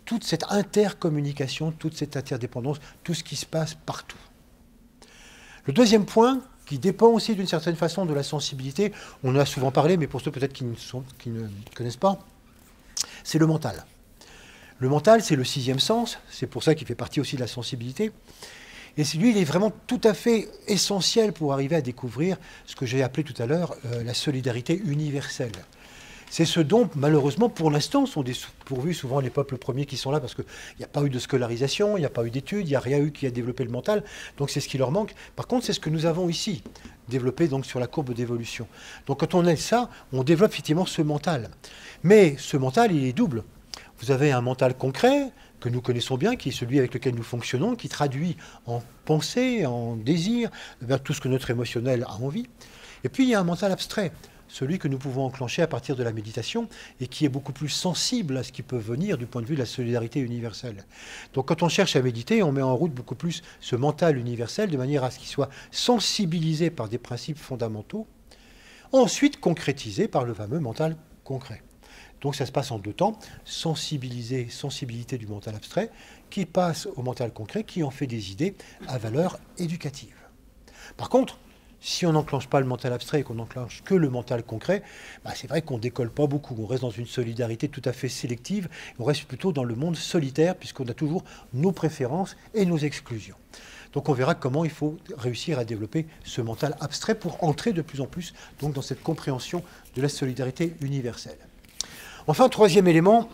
toute cette intercommunication, toute cette interdépendance, tout ce qui se passe partout. Le deuxième point, qui dépend aussi d'une certaine façon de la sensibilité, on en a souvent parlé, mais pour ceux peut-être qui ne connaissent pas, c'est le mental. Le mental, c'est le sixième sens, c'est pour ça qu'il fait partie aussi de la sensibilité. Et lui, il est vraiment tout à fait essentiel pour arriver à découvrir ce que j'ai appelé tout à l'heure la solidarité universelle. C'est ce dont, malheureusement, pour l'instant, sont dépourvus souvent les peuples premiers qui sont là, parce qu'il n'y a pas eu de scolarisation, il n'y a pas eu d'études, il n'y a rien eu qui a développé le mental, donc c'est ce qui leur manque. Par contre, c'est ce que nous avons ici, développé donc sur la courbe d'évolution. Donc quand on a ça, on développe effectivement ce mental. Mais ce mental, il est double. Vous avez un mental concret, que nous connaissons bien, qui est celui avec lequel nous fonctionnons, qui traduit en pensée, en désir, vers tout ce que notre émotionnel a envie. Et puis il y a un mental abstrait, celui que nous pouvons enclencher à partir de la méditation et qui est beaucoup plus sensible à ce qui peut venir du point de vue de la solidarité universelle. Donc quand on cherche à méditer, on met en route beaucoup plus ce mental universel de manière à ce qu'il soit sensibilisé par des principes fondamentaux, ensuite concrétisé par le fameux mental concret. Donc ça se passe en deux temps, sensibilité du mental abstrait, qui passe au mental concret, qui en fait des idées à valeur éducative. Par contre, si on n'enclenche pas le mental abstrait et qu'on n'enclenche que le mental concret, c'est vrai qu'on ne décolle pas beaucoup. On reste dans une solidarité tout à fait sélective. On reste plutôt dans le monde solitaire, puisqu'on a toujours nos préférences et nos exclusions. Donc on verra comment il faut réussir à développer ce mental abstrait pour entrer de plus en plus donc, dans cette compréhension de la solidarité universelle. Enfin, troisième élément,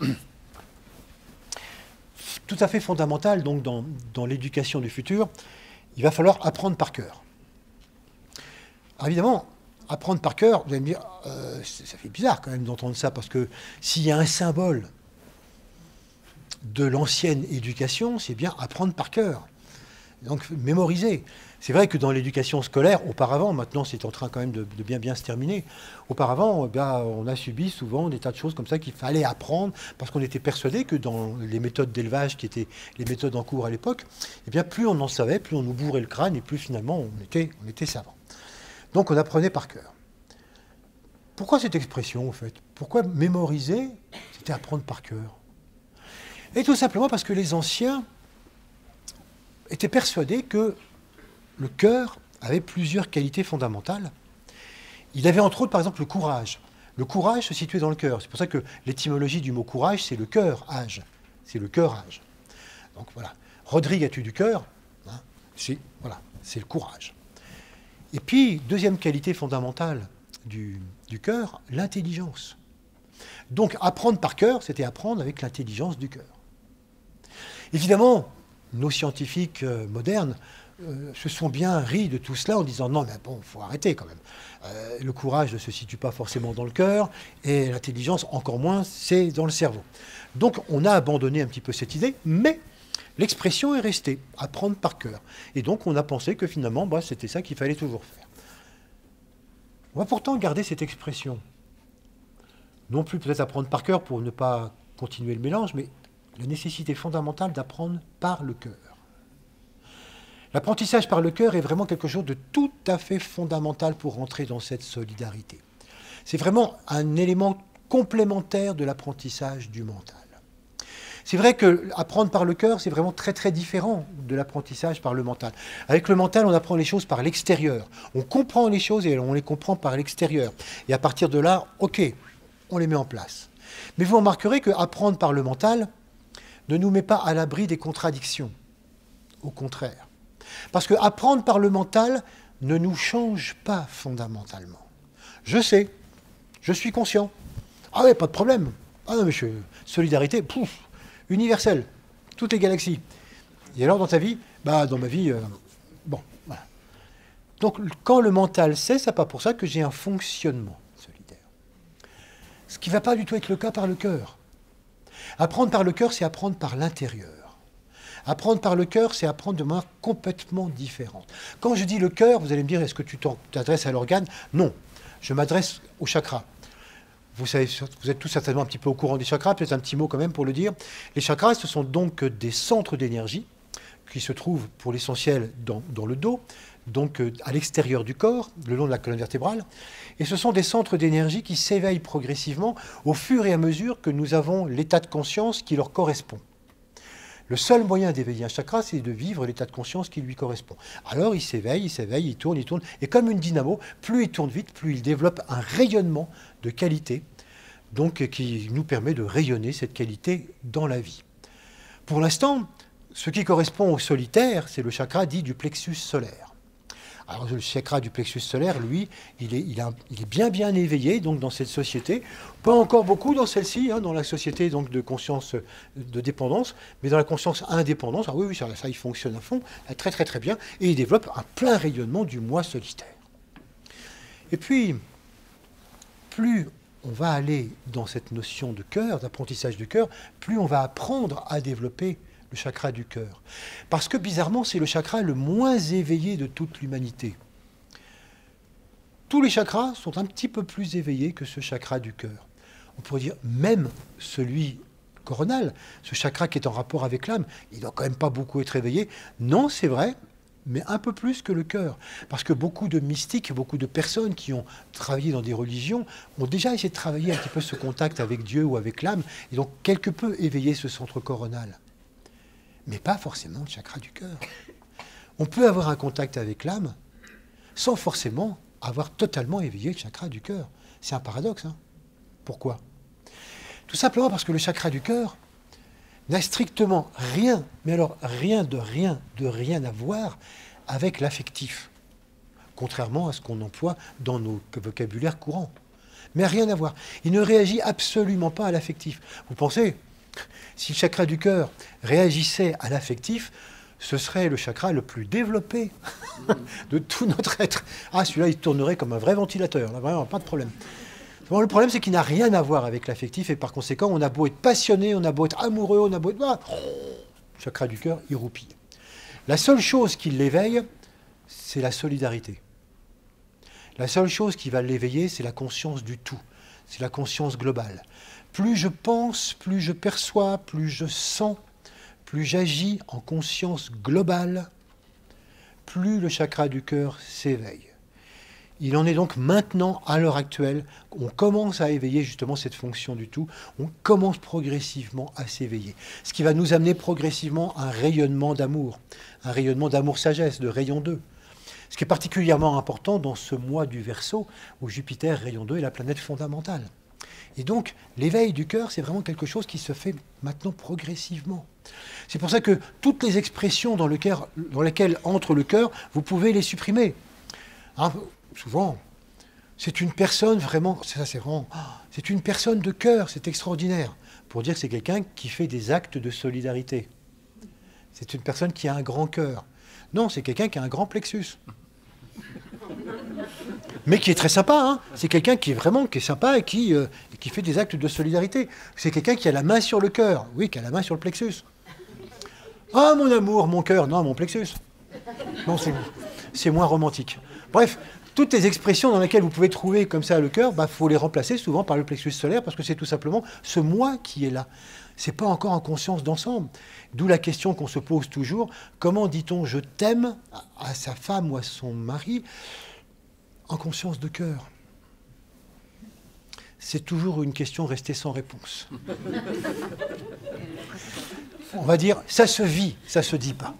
tout à fait fondamental donc, dans l'éducation du futur, il va falloir apprendre par cœur. Alors évidemment, apprendre par cœur, vous allez me dire, ça fait bizarre quand même d'entendre ça, parce que s'il y a un symbole de l'ancienne éducation, c'est bien apprendre par cœur. Donc mémoriser. C'est vrai que dans l'éducation scolaire, auparavant, maintenant c'est en train quand même de bien se terminer, auparavant, on a subi souvent des tas de choses comme ça qu'il fallait apprendre, parce qu'on était persuadé que dans les méthodes d'élevage qui étaient les méthodes en cours à l'époque, eh bien plus on en savait, plus on nous bourrait le crâne, et plus finalement on était savant. Donc on apprenait par cœur. Pourquoi cette expression, en fait? Pourquoi mémoriser, c'était apprendre par cœur? Et tout simplement parce que les anciens étaient persuadés que le cœur avait plusieurs qualités fondamentales. Il avait entre autres, par exemple, le courage. Le courage se situait dans le cœur. C'est pour ça que l'étymologie du mot courage, c'est le cœur-âge. C'est le cœur-âge. Donc voilà. Rodrigue, as-tu du cœur? C'est le courage. Et puis, deuxième qualité fondamentale du cœur, l'intelligence. Donc, apprendre par cœur, c'était apprendre avec l'intelligence du cœur. Évidemment, nos scientifiques modernes se sont bien ris de tout cela en disant « Non, mais bon, il faut arrêter quand même. Le courage ne se situe pas forcément dans le cœur, et l'intelligence, encore moins, c'est dans le cerveau. » Donc, on a abandonné un petit peu cette idée, mais l'expression est restée, apprendre par cœur. Et donc, on a pensé que finalement, c'était ça qu'il fallait toujours faire. On va pourtant garder cette expression. Non plus peut-être apprendre par cœur pour ne pas continuer le mélange, mais la nécessité fondamentale d'apprendre par le cœur. L'apprentissage par le cœur est vraiment quelque chose de tout à fait fondamental pour entrer dans cette solidarité. C'est vraiment un élément complémentaire de l'apprentissage du mental. C'est vrai que apprendre par le cœur, c'est vraiment très très différent de l'apprentissage par le mental. Avec le mental, on apprend les choses par l'extérieur. On comprend les choses et on les comprend par l'extérieur. Et à partir de là, ok, on les met en place. Mais vous remarquerez que apprendre par le mental ne nous met pas à l'abri des contradictions. Au contraire. Parce que apprendre par le mental ne nous change pas fondamentalement. Je sais, je suis conscient. Ah ouais, pas de problème. Ah non, mais solidarité, pouf, universelle, toutes les galaxies. Et alors dans ta vie? Dans ma vie, bon, voilà. Donc quand le mental sait, c'est pas pour ça que j'ai un fonctionnement solidaire. Ce qui ne va pas du tout être le cas par le cœur. Apprendre par le cœur, c'est apprendre par l'intérieur. Apprendre par le cœur, c'est apprendre de manière complètement différente. Quand je dis le cœur, vous allez me dire, est-ce que tu t'adresses à l'organe? Non, je m'adresse au chakra. Vous savez, vous êtes tous certainement un petit peu au courant des chakras, peut-être un petit mot quand même pour le dire. Les chakras, ce sont donc des centres d'énergie qui se trouvent pour l'essentiel dans le dos, donc à l'extérieur du corps, le long de la colonne vertébrale. Et ce sont des centres d'énergie qui s'éveillent progressivement au fur et à mesure que nous avons l'état de conscience qui leur correspond. Le seul moyen d'éveiller un chakra, c'est de vivre l'état de conscience qui lui correspond. Alors il s'éveille, il tourne, et comme une dynamo, plus il tourne vite, plus il développe un rayonnement de qualité, donc qui nous permet de rayonner cette qualité dans la vie. Pour l'instant, ce qui correspond au solitaire, c'est le chakra dit du plexus solaire. Alors le chakra du plexus solaire, lui, il est bien éveillé donc dans cette société. Pas encore beaucoup dans celle-ci, hein, dans la société donc de conscience de dépendance, mais dans la conscience indépendance, ah oui, ça il fonctionne à fond, très bien, et il développe un plein rayonnement du moi solitaire. Et puis, plus on va aller dans cette notion de cœur, d'apprentissage du cœur, plus on va apprendre à développer le chakra du cœur. Parce que bizarrement, c'est le chakra le moins éveillé de toute l'humanité. Tous les chakras sont un petit peu plus éveillés que ce chakra du cœur. On pourrait dire même celui coronal, ce chakra qui est en rapport avec l'âme, il ne doit quand même pas beaucoup être éveillé. Non, c'est vrai, mais un peu plus que le cœur. Parce que beaucoup de mystiques, beaucoup de personnes qui ont travaillé dans des religions ont déjà essayé de travailler un petit peu ce contact avec Dieu ou avec l'âme, et donc quelque peu éveillé ce centre coronal. Mais pas forcément le chakra du cœur. On peut avoir un contact avec l'âme sans forcément avoir totalement éveillé le chakra du cœur. C'est un paradoxe, hein. Pourquoi? Tout simplement parce que le chakra du cœur n'a strictement rien, mais alors rien à voir avec l'affectif, contrairement à ce qu'on emploie dans nos vocabulaires courants. Mais rien à voir. Il ne réagit absolument pas à l'affectif. Vous pensez, si le chakra du cœur réagissait à l'affectif, ce serait le chakra le plus développé de tout notre être. Ah, celui-là, il tournerait comme un vrai ventilateur, là, vraiment, pas de problème. Bon, le problème, c'est qu'il n'a rien à voir avec l'affectif, et par conséquent, on a beau être passionné, on a beau être amoureux, on a beau être... Ah, le chakra du cœur, il roupille. La seule chose qui l'éveille, c'est la solidarité. La seule chose qui va l'éveiller, c'est la conscience du tout. C'est la conscience globale. Plus je pense, plus je perçois, plus je sens, plus j'agis en conscience globale, plus le chakra du cœur s'éveille. Il en est donc maintenant, à l'heure actuelle, on commence à éveiller justement cette fonction du tout, on commence progressivement à s'éveiller. Ce qui va nous amener progressivement à un rayonnement d'amour-sagesse, de rayon 2. Ce qui est particulièrement important dans ce mois du Verseau, où Jupiter, rayon 2, est la planète fondamentale. Et donc, l'éveil du cœur, c'est vraiment quelque chose qui se fait maintenant progressivement. C'est pour ça que toutes les expressions dans lesquelles entre le cœur, vous pouvez les supprimer. Hein, souvent, c'est une personne vraiment, c'est une personne de cœur, c'est extraordinaire, pour dire que c'est quelqu'un qui fait des actes de solidarité. C'est une personne qui a un grand cœur. Non, c'est quelqu'un qui a un grand plexus. Mais qui est très sympa, hein. C'est quelqu'un qui est sympa et qui fait des actes de solidarité. C'est quelqu'un qui a la main sur le cœur, oui, qui a la main sur le plexus. Ah, mon amour, mon cœur, non, mon plexus. Non, c'est moins romantique. Bref, toutes les expressions dans lesquelles vous pouvez trouver comme ça le cœur, faut les remplacer souvent par le plexus solaire, parce que c'est tout simplement ce moi qui est là. C'est pas encore en conscience d'ensemble. D'où la question qu'on se pose toujours, comment dit-on je t'aime à sa femme ou à son mari en conscience de cœur? C'est toujours une question restée sans réponse. On va dire, ça se vit, ça se dit pas.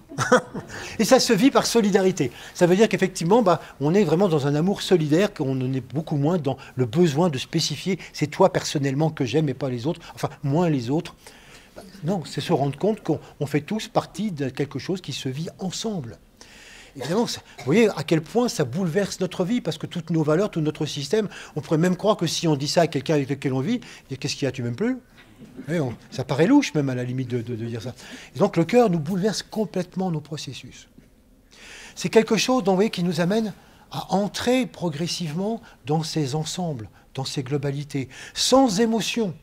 Et ça se vit par solidarité. Ça veut dire qu'effectivement, on est vraiment dans un amour solidaire, qu'on en est beaucoup moins dans le besoin de spécifier, c'est toi personnellement que j'aime et pas les autres, enfin, moins les autres. Non, c'est se rendre compte qu'on fait tous partie de quelque chose qui se vit ensemble. Évidemment, vous voyez à quel point ça bouleverse notre vie, parce que toutes nos valeurs, tout notre système, on pourrait même croire que si on dit ça à quelqu'un avec lequel on vit, qu'est-ce qu'il y a, tu m'aimes plus? Ça paraît louche même à la limite de dire ça. Et donc le cœur nous bouleverse complètement nos processus. C'est quelque chose, donc, vous voyez, qui nous amène à entrer progressivement dans ces ensembles, dans ces globalités, sans émotion.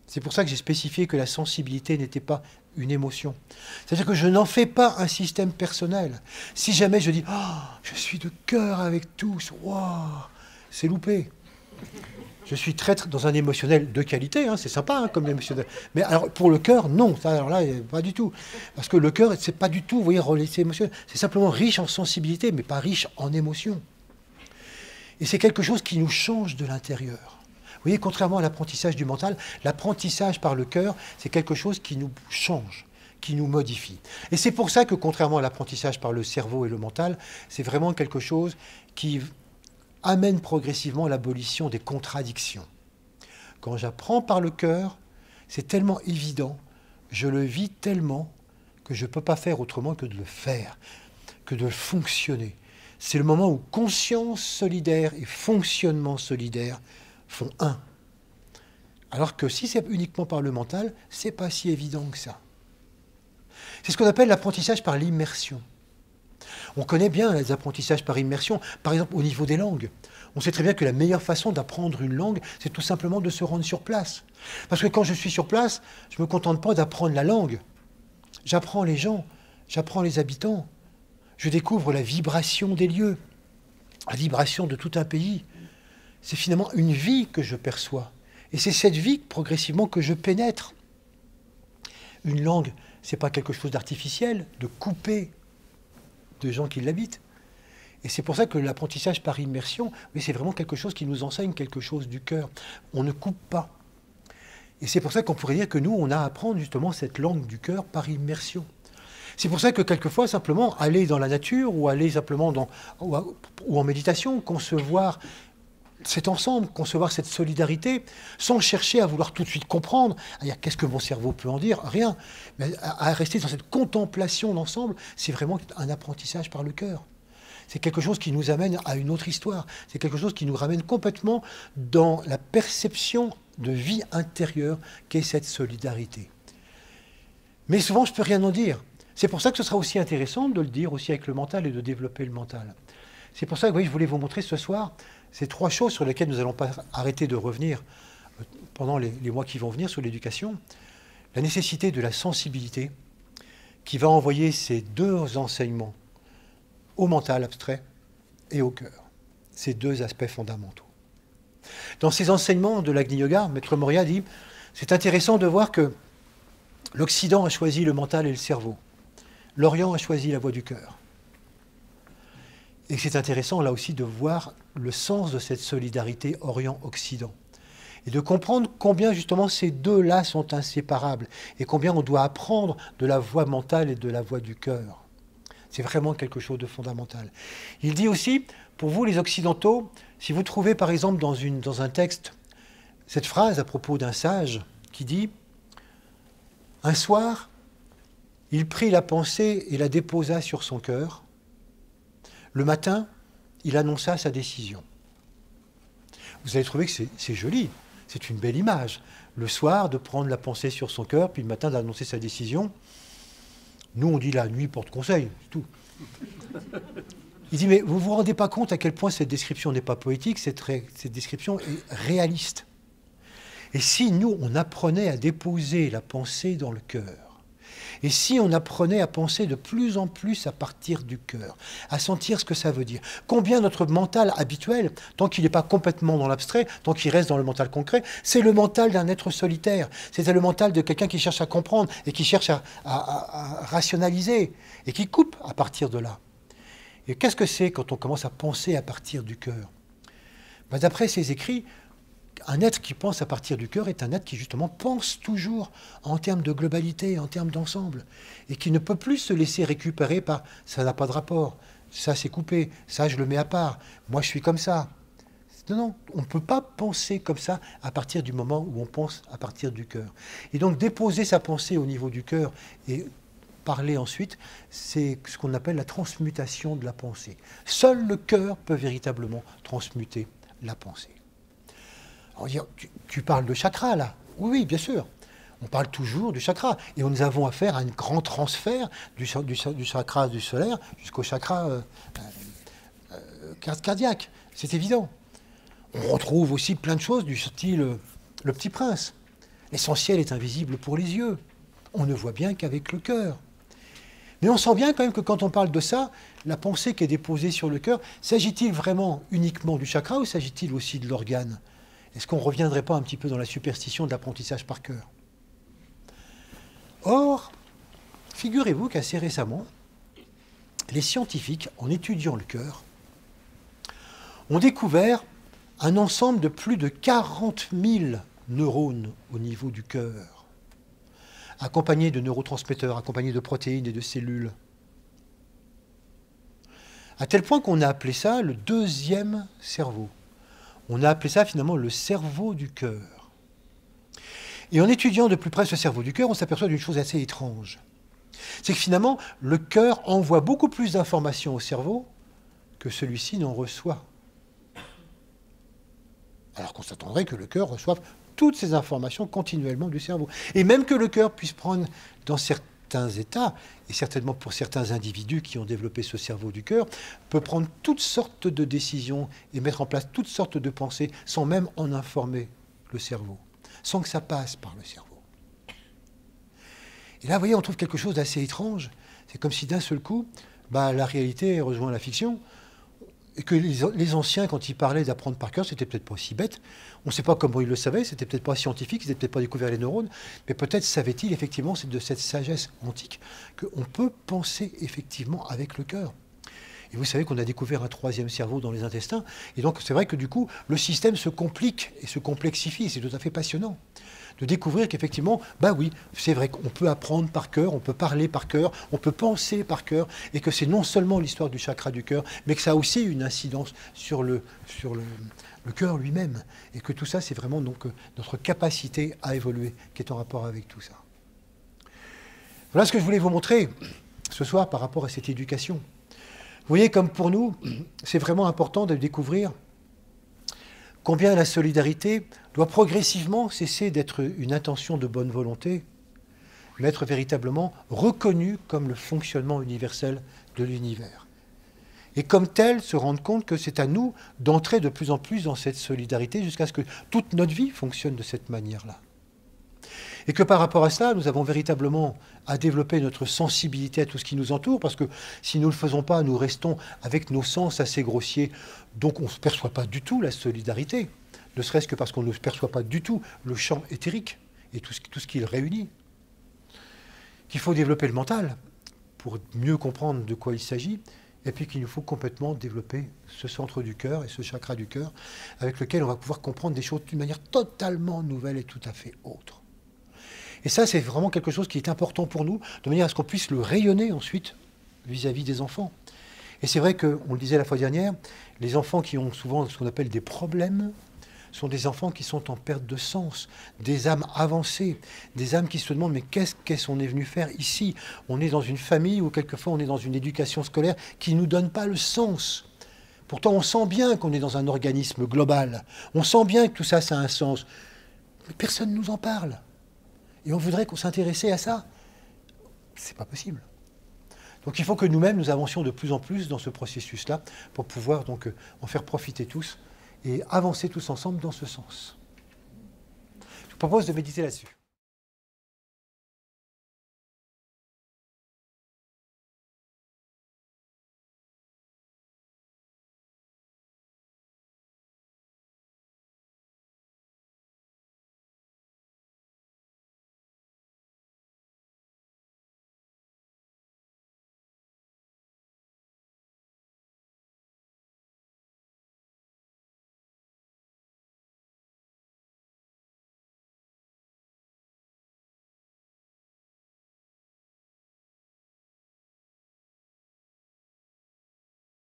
C'est pour ça que j'ai spécifié que la sensibilité n'était pas une émotion. C'est-à-dire que je n'en fais pas un système personnel. Si jamais je dis « Ah, je suis de cœur avec tous, waouh », c'est loupé. Je suis très dans un émotionnel de qualité, hein, c'est sympa hein, comme émotionnel. Mais alors pour le cœur, non, ça, alors là, pas du tout. Parce que le cœur, c'est pas du tout, vous voyez, relais émotionnel. C'est simplement riche en sensibilité, mais pas riche en émotion. Et c'est quelque chose qui nous change de l'intérieur. Vous voyez, contrairement à l'apprentissage du mental, l'apprentissage par le cœur, c'est quelque chose qui nous change, qui nous modifie. Et c'est pour ça que, contrairement à l'apprentissage par le cerveau et le mental, c'est vraiment quelque chose qui amène progressivement l'abolition des contradictions. Quand j'apprends par le cœur, c'est tellement évident, je le vis tellement que je ne peux pas faire autrement que de le faire, que de fonctionner. C'est le moment où conscience solidaire et fonctionnement solidaire font un. Alors que si c'est uniquement par le mental, c'est pas si évident que ça. C'est ce qu'on appelle l'apprentissage par l'immersion. On connaît bien les apprentissages par immersion, par exemple au niveau des langues. On sait très bien que la meilleure façon d'apprendre une langue, c'est tout simplement de se rendre sur place. Parce que quand je suis sur place, je ne me contente pas d'apprendre la langue. J'apprends les gens, j'apprends les habitants. Je découvre la vibration des lieux, la vibration de tout un pays. C'est finalement une vie que je perçois. Et c'est cette vie, progressivement, que je pénètre. Une langue, ce n'est pas quelque chose d'artificiel, de coupé de gens qui l'habitent. Et c'est pour ça que l'apprentissage par immersion, c'est vraiment quelque chose qui nous enseigne quelque chose du cœur. On ne coupe pas. Et c'est pour ça qu'on pourrait dire que nous, on a à apprendre justement cette langue du cœur par immersion. C'est pour ça que quelquefois, simplement, aller dans la nature ou aller simplement ou en méditation, concevoir cet ensemble, concevoir cette solidarité, sans chercher à vouloir tout de suite comprendre, à dire qu'est-ce que mon cerveau peut en dire, rien. Mais à rester dans cette contemplation d'ensemble, c'est vraiment un apprentissage par le cœur. C'est quelque chose qui nous amène à une autre histoire. C'est quelque chose qui nous ramène complètement dans la perception de vie intérieure qu'est cette solidarité. Mais souvent, je ne peux rien en dire. C'est pour ça que ce sera aussi intéressant de le dire aussi avec le mental et de développer le mental. C'est pour ça que je voulais vous montrer ce soir ces trois choses sur lesquelles nous n'allons pas arrêter de revenir pendant les mois qui vont venir sur l'éducation. La nécessité de la sensibilité qui va envoyer ces deux enseignements au mental abstrait et au cœur. Ces deux aspects fondamentaux. Dans ces enseignements de l'Agni Yoga, Maître Morya dit « C'est intéressant de voir que l'Occident a choisi le mental et le cerveau. L'Orient a choisi la voie du cœur. » Et c'est intéressant là aussi de voir le sens de cette solidarité Orient-Occident. Et de comprendre combien justement ces deux-là sont inséparables et combien on doit apprendre de la voie mentale et de la voie du cœur. C'est vraiment quelque chose de fondamental. Il dit aussi, pour vous les Occidentaux, si vous trouvez par exemple dans un texte cette phrase à propos d'un sage qui dit « Un soir, il prit la pensée et la déposa sur son cœur. Le matin, il annonça sa décision. » Vous allez trouver que c'est joli, c'est une belle image. Le soir, de prendre la pensée sur son cœur, puis le matin d'annoncer sa décision. Nous, on dit la nuit porte conseil, c'est tout. Il dit, mais vous ne vous rendez pas compte à quel point cette description n'est pas poétique, cette description est réaliste. Et si nous, on apprenait à déposer la pensée dans le cœur, et si on apprenait à penser de plus en plus à partir du cœur, à sentir ce que ça veut dire, combien notre mental habituel, tant qu'il n'est pas complètement dans l'abstrait, tant qu'il reste dans le mental concret, c'est le mental d'un être solitaire, c'est le mental de quelqu'un qui cherche à comprendre et qui cherche à rationaliser et qui coupe à partir de là. Et qu'est-ce que c'est quand on commence à penser à partir du cœur? D'après ces écrits, un être qui pense à partir du cœur est un être qui justement pense toujours en termes de globalité, en termes d'ensemble, et qui ne peut plus se laisser récupérer par « ça n'a pas de rapport, ça c'est coupé, ça je le mets à part, moi je suis comme ça ». Non, on ne peut pas penser comme ça à partir du moment où on pense à partir du cœur. Et donc déposer sa pensée au niveau du cœur et parler ensuite, c'est ce qu'on appelle la transmutation de la pensée. Seul le cœur peut véritablement transmuter la pensée. Alors, tu parles de chakra, là. Oui, bien sûr. On parle toujours du chakra. Et nous avons affaire à un grand transfert du chakra du solaire jusqu'au chakra cardiaque. C'est évident. On retrouve aussi plein de choses du style le Petit Prince. L'essentiel est invisible pour les yeux. On ne voit bien qu'avec le cœur. Mais on sent bien quand même que quand on parle de ça, la pensée qui est déposée sur le cœur, s'agit-il vraiment uniquement du chakra ou s'agit-il aussi de l'organe ? Est-ce qu'on ne reviendrait pas un petit peu dans la superstition de l'apprentissage par cœur? Or, figurez-vous qu'assez récemment, les scientifiques, en étudiant le cœur, ont découvert un ensemble de plus de 40 000 neurones au niveau du cœur, accompagnés de neurotransmetteurs, accompagnés de protéines et de cellules. À tel point qu'on a appelé ça le deuxième cerveau. On a appelé ça finalement le cerveau du cœur. Et en étudiant de plus près ce cerveau du cœur, on s'aperçoit d'une chose assez étrange. C'est que finalement, le cœur envoie beaucoup plus d'informations au cerveau que celui-ci n'en reçoit. Alors qu'on s'attendrait que le cœur reçoive toutes ces informations continuellement du cerveau. Et même que le cœur puisse prendre dans certains états, et certainement pour certains individus qui ont développé ce cerveau du cœur, peut prendre toutes sortes de décisions et mettre en place toutes sortes de pensées sans même en informer le cerveau, sans que ça passe par le cerveau. Et là, vous voyez, on trouve quelque chose d'assez étrange. C'est comme si d'un seul coup, la réalité rejoint la fiction. Et que les anciens, quand ils parlaient d'apprendre par cœur, c'était peut-être pas aussi bête. On ne sait pas comment ils le savaient, c'était peut-être pas scientifique, ils n'avaient peut-être pas découvert les neurones, mais peut-être savaient-ils effectivement, c'est de cette sagesse antique, qu'on peut penser effectivement avec le cœur. Et vous savez qu'on a découvert un troisième cerveau dans les intestins, et donc c'est vrai que du coup, le système se complique et se complexifie, et c'est tout à fait passionnant de découvrir qu'effectivement, oui, c'est vrai qu'on peut apprendre par cœur, on peut parler par cœur, on peut penser par cœur, et que c'est non seulement l'histoire du chakra du cœur, mais que ça a aussi une incidence sur le cœur lui-même, et que tout ça, c'est vraiment donc notre capacité à évoluer qui est en rapport avec tout ça. Voilà ce que je voulais vous montrer ce soir par rapport à cette éducation. Vous voyez, comme pour nous, c'est vraiment important de découvrir combien la solidarité doit progressivement cesser d'être une intention de bonne volonté, mais être véritablement reconnue comme le fonctionnement universel de l'univers. Et comme tel, se rendre compte que c'est à nous d'entrer de plus en plus dans cette solidarité jusqu'à ce que toute notre vie fonctionne de cette manière-là. Et que par rapport à cela, nous avons véritablement à développer notre sensibilité à tout ce qui nous entoure, parce que si nous ne le faisons pas, nous restons avec nos sens assez grossiers, donc on ne se perçoit pas du tout la solidarité, ne serait-ce que parce qu'on ne perçoit pas du tout le champ éthérique et tout ce qu'il réunit. Qu'il faut développer le mental pour mieux comprendre de quoi il s'agit, et puis qu'il nous faut complètement développer ce centre du cœur et ce chakra du cœur, avec lequel on va pouvoir comprendre des choses d'une manière totalement nouvelle et tout à fait autre. Et ça, c'est vraiment quelque chose qui est important pour nous, de manière à ce qu'on puisse le rayonner ensuite vis-à-vis des enfants. Et c'est vrai qu'on le disait la fois dernière, les enfants qui ont souvent ce qu'on appelle des problèmes sont des enfants qui sont en perte de sens, des âmes avancées, des âmes qui se demandent mais qu'est-ce qu'on est venu faire ici? On est dans une famille ou quelquefois on est dans une éducation scolaire qui ne nous donne pas le sens. Pourtant, on sent bien qu'on est dans un organisme global. On sent bien que tout ça, ça a un sens. Mais personne ne nous en parle. Et on voudrait qu'on s'intéressait à ça. C'est pas possible. Donc il faut que nous-mêmes, nous avancions de plus en plus dans ce processus-là pour pouvoir donc en faire profiter tous et avancer tous ensemble dans ce sens. Je vous propose de méditer là-dessus.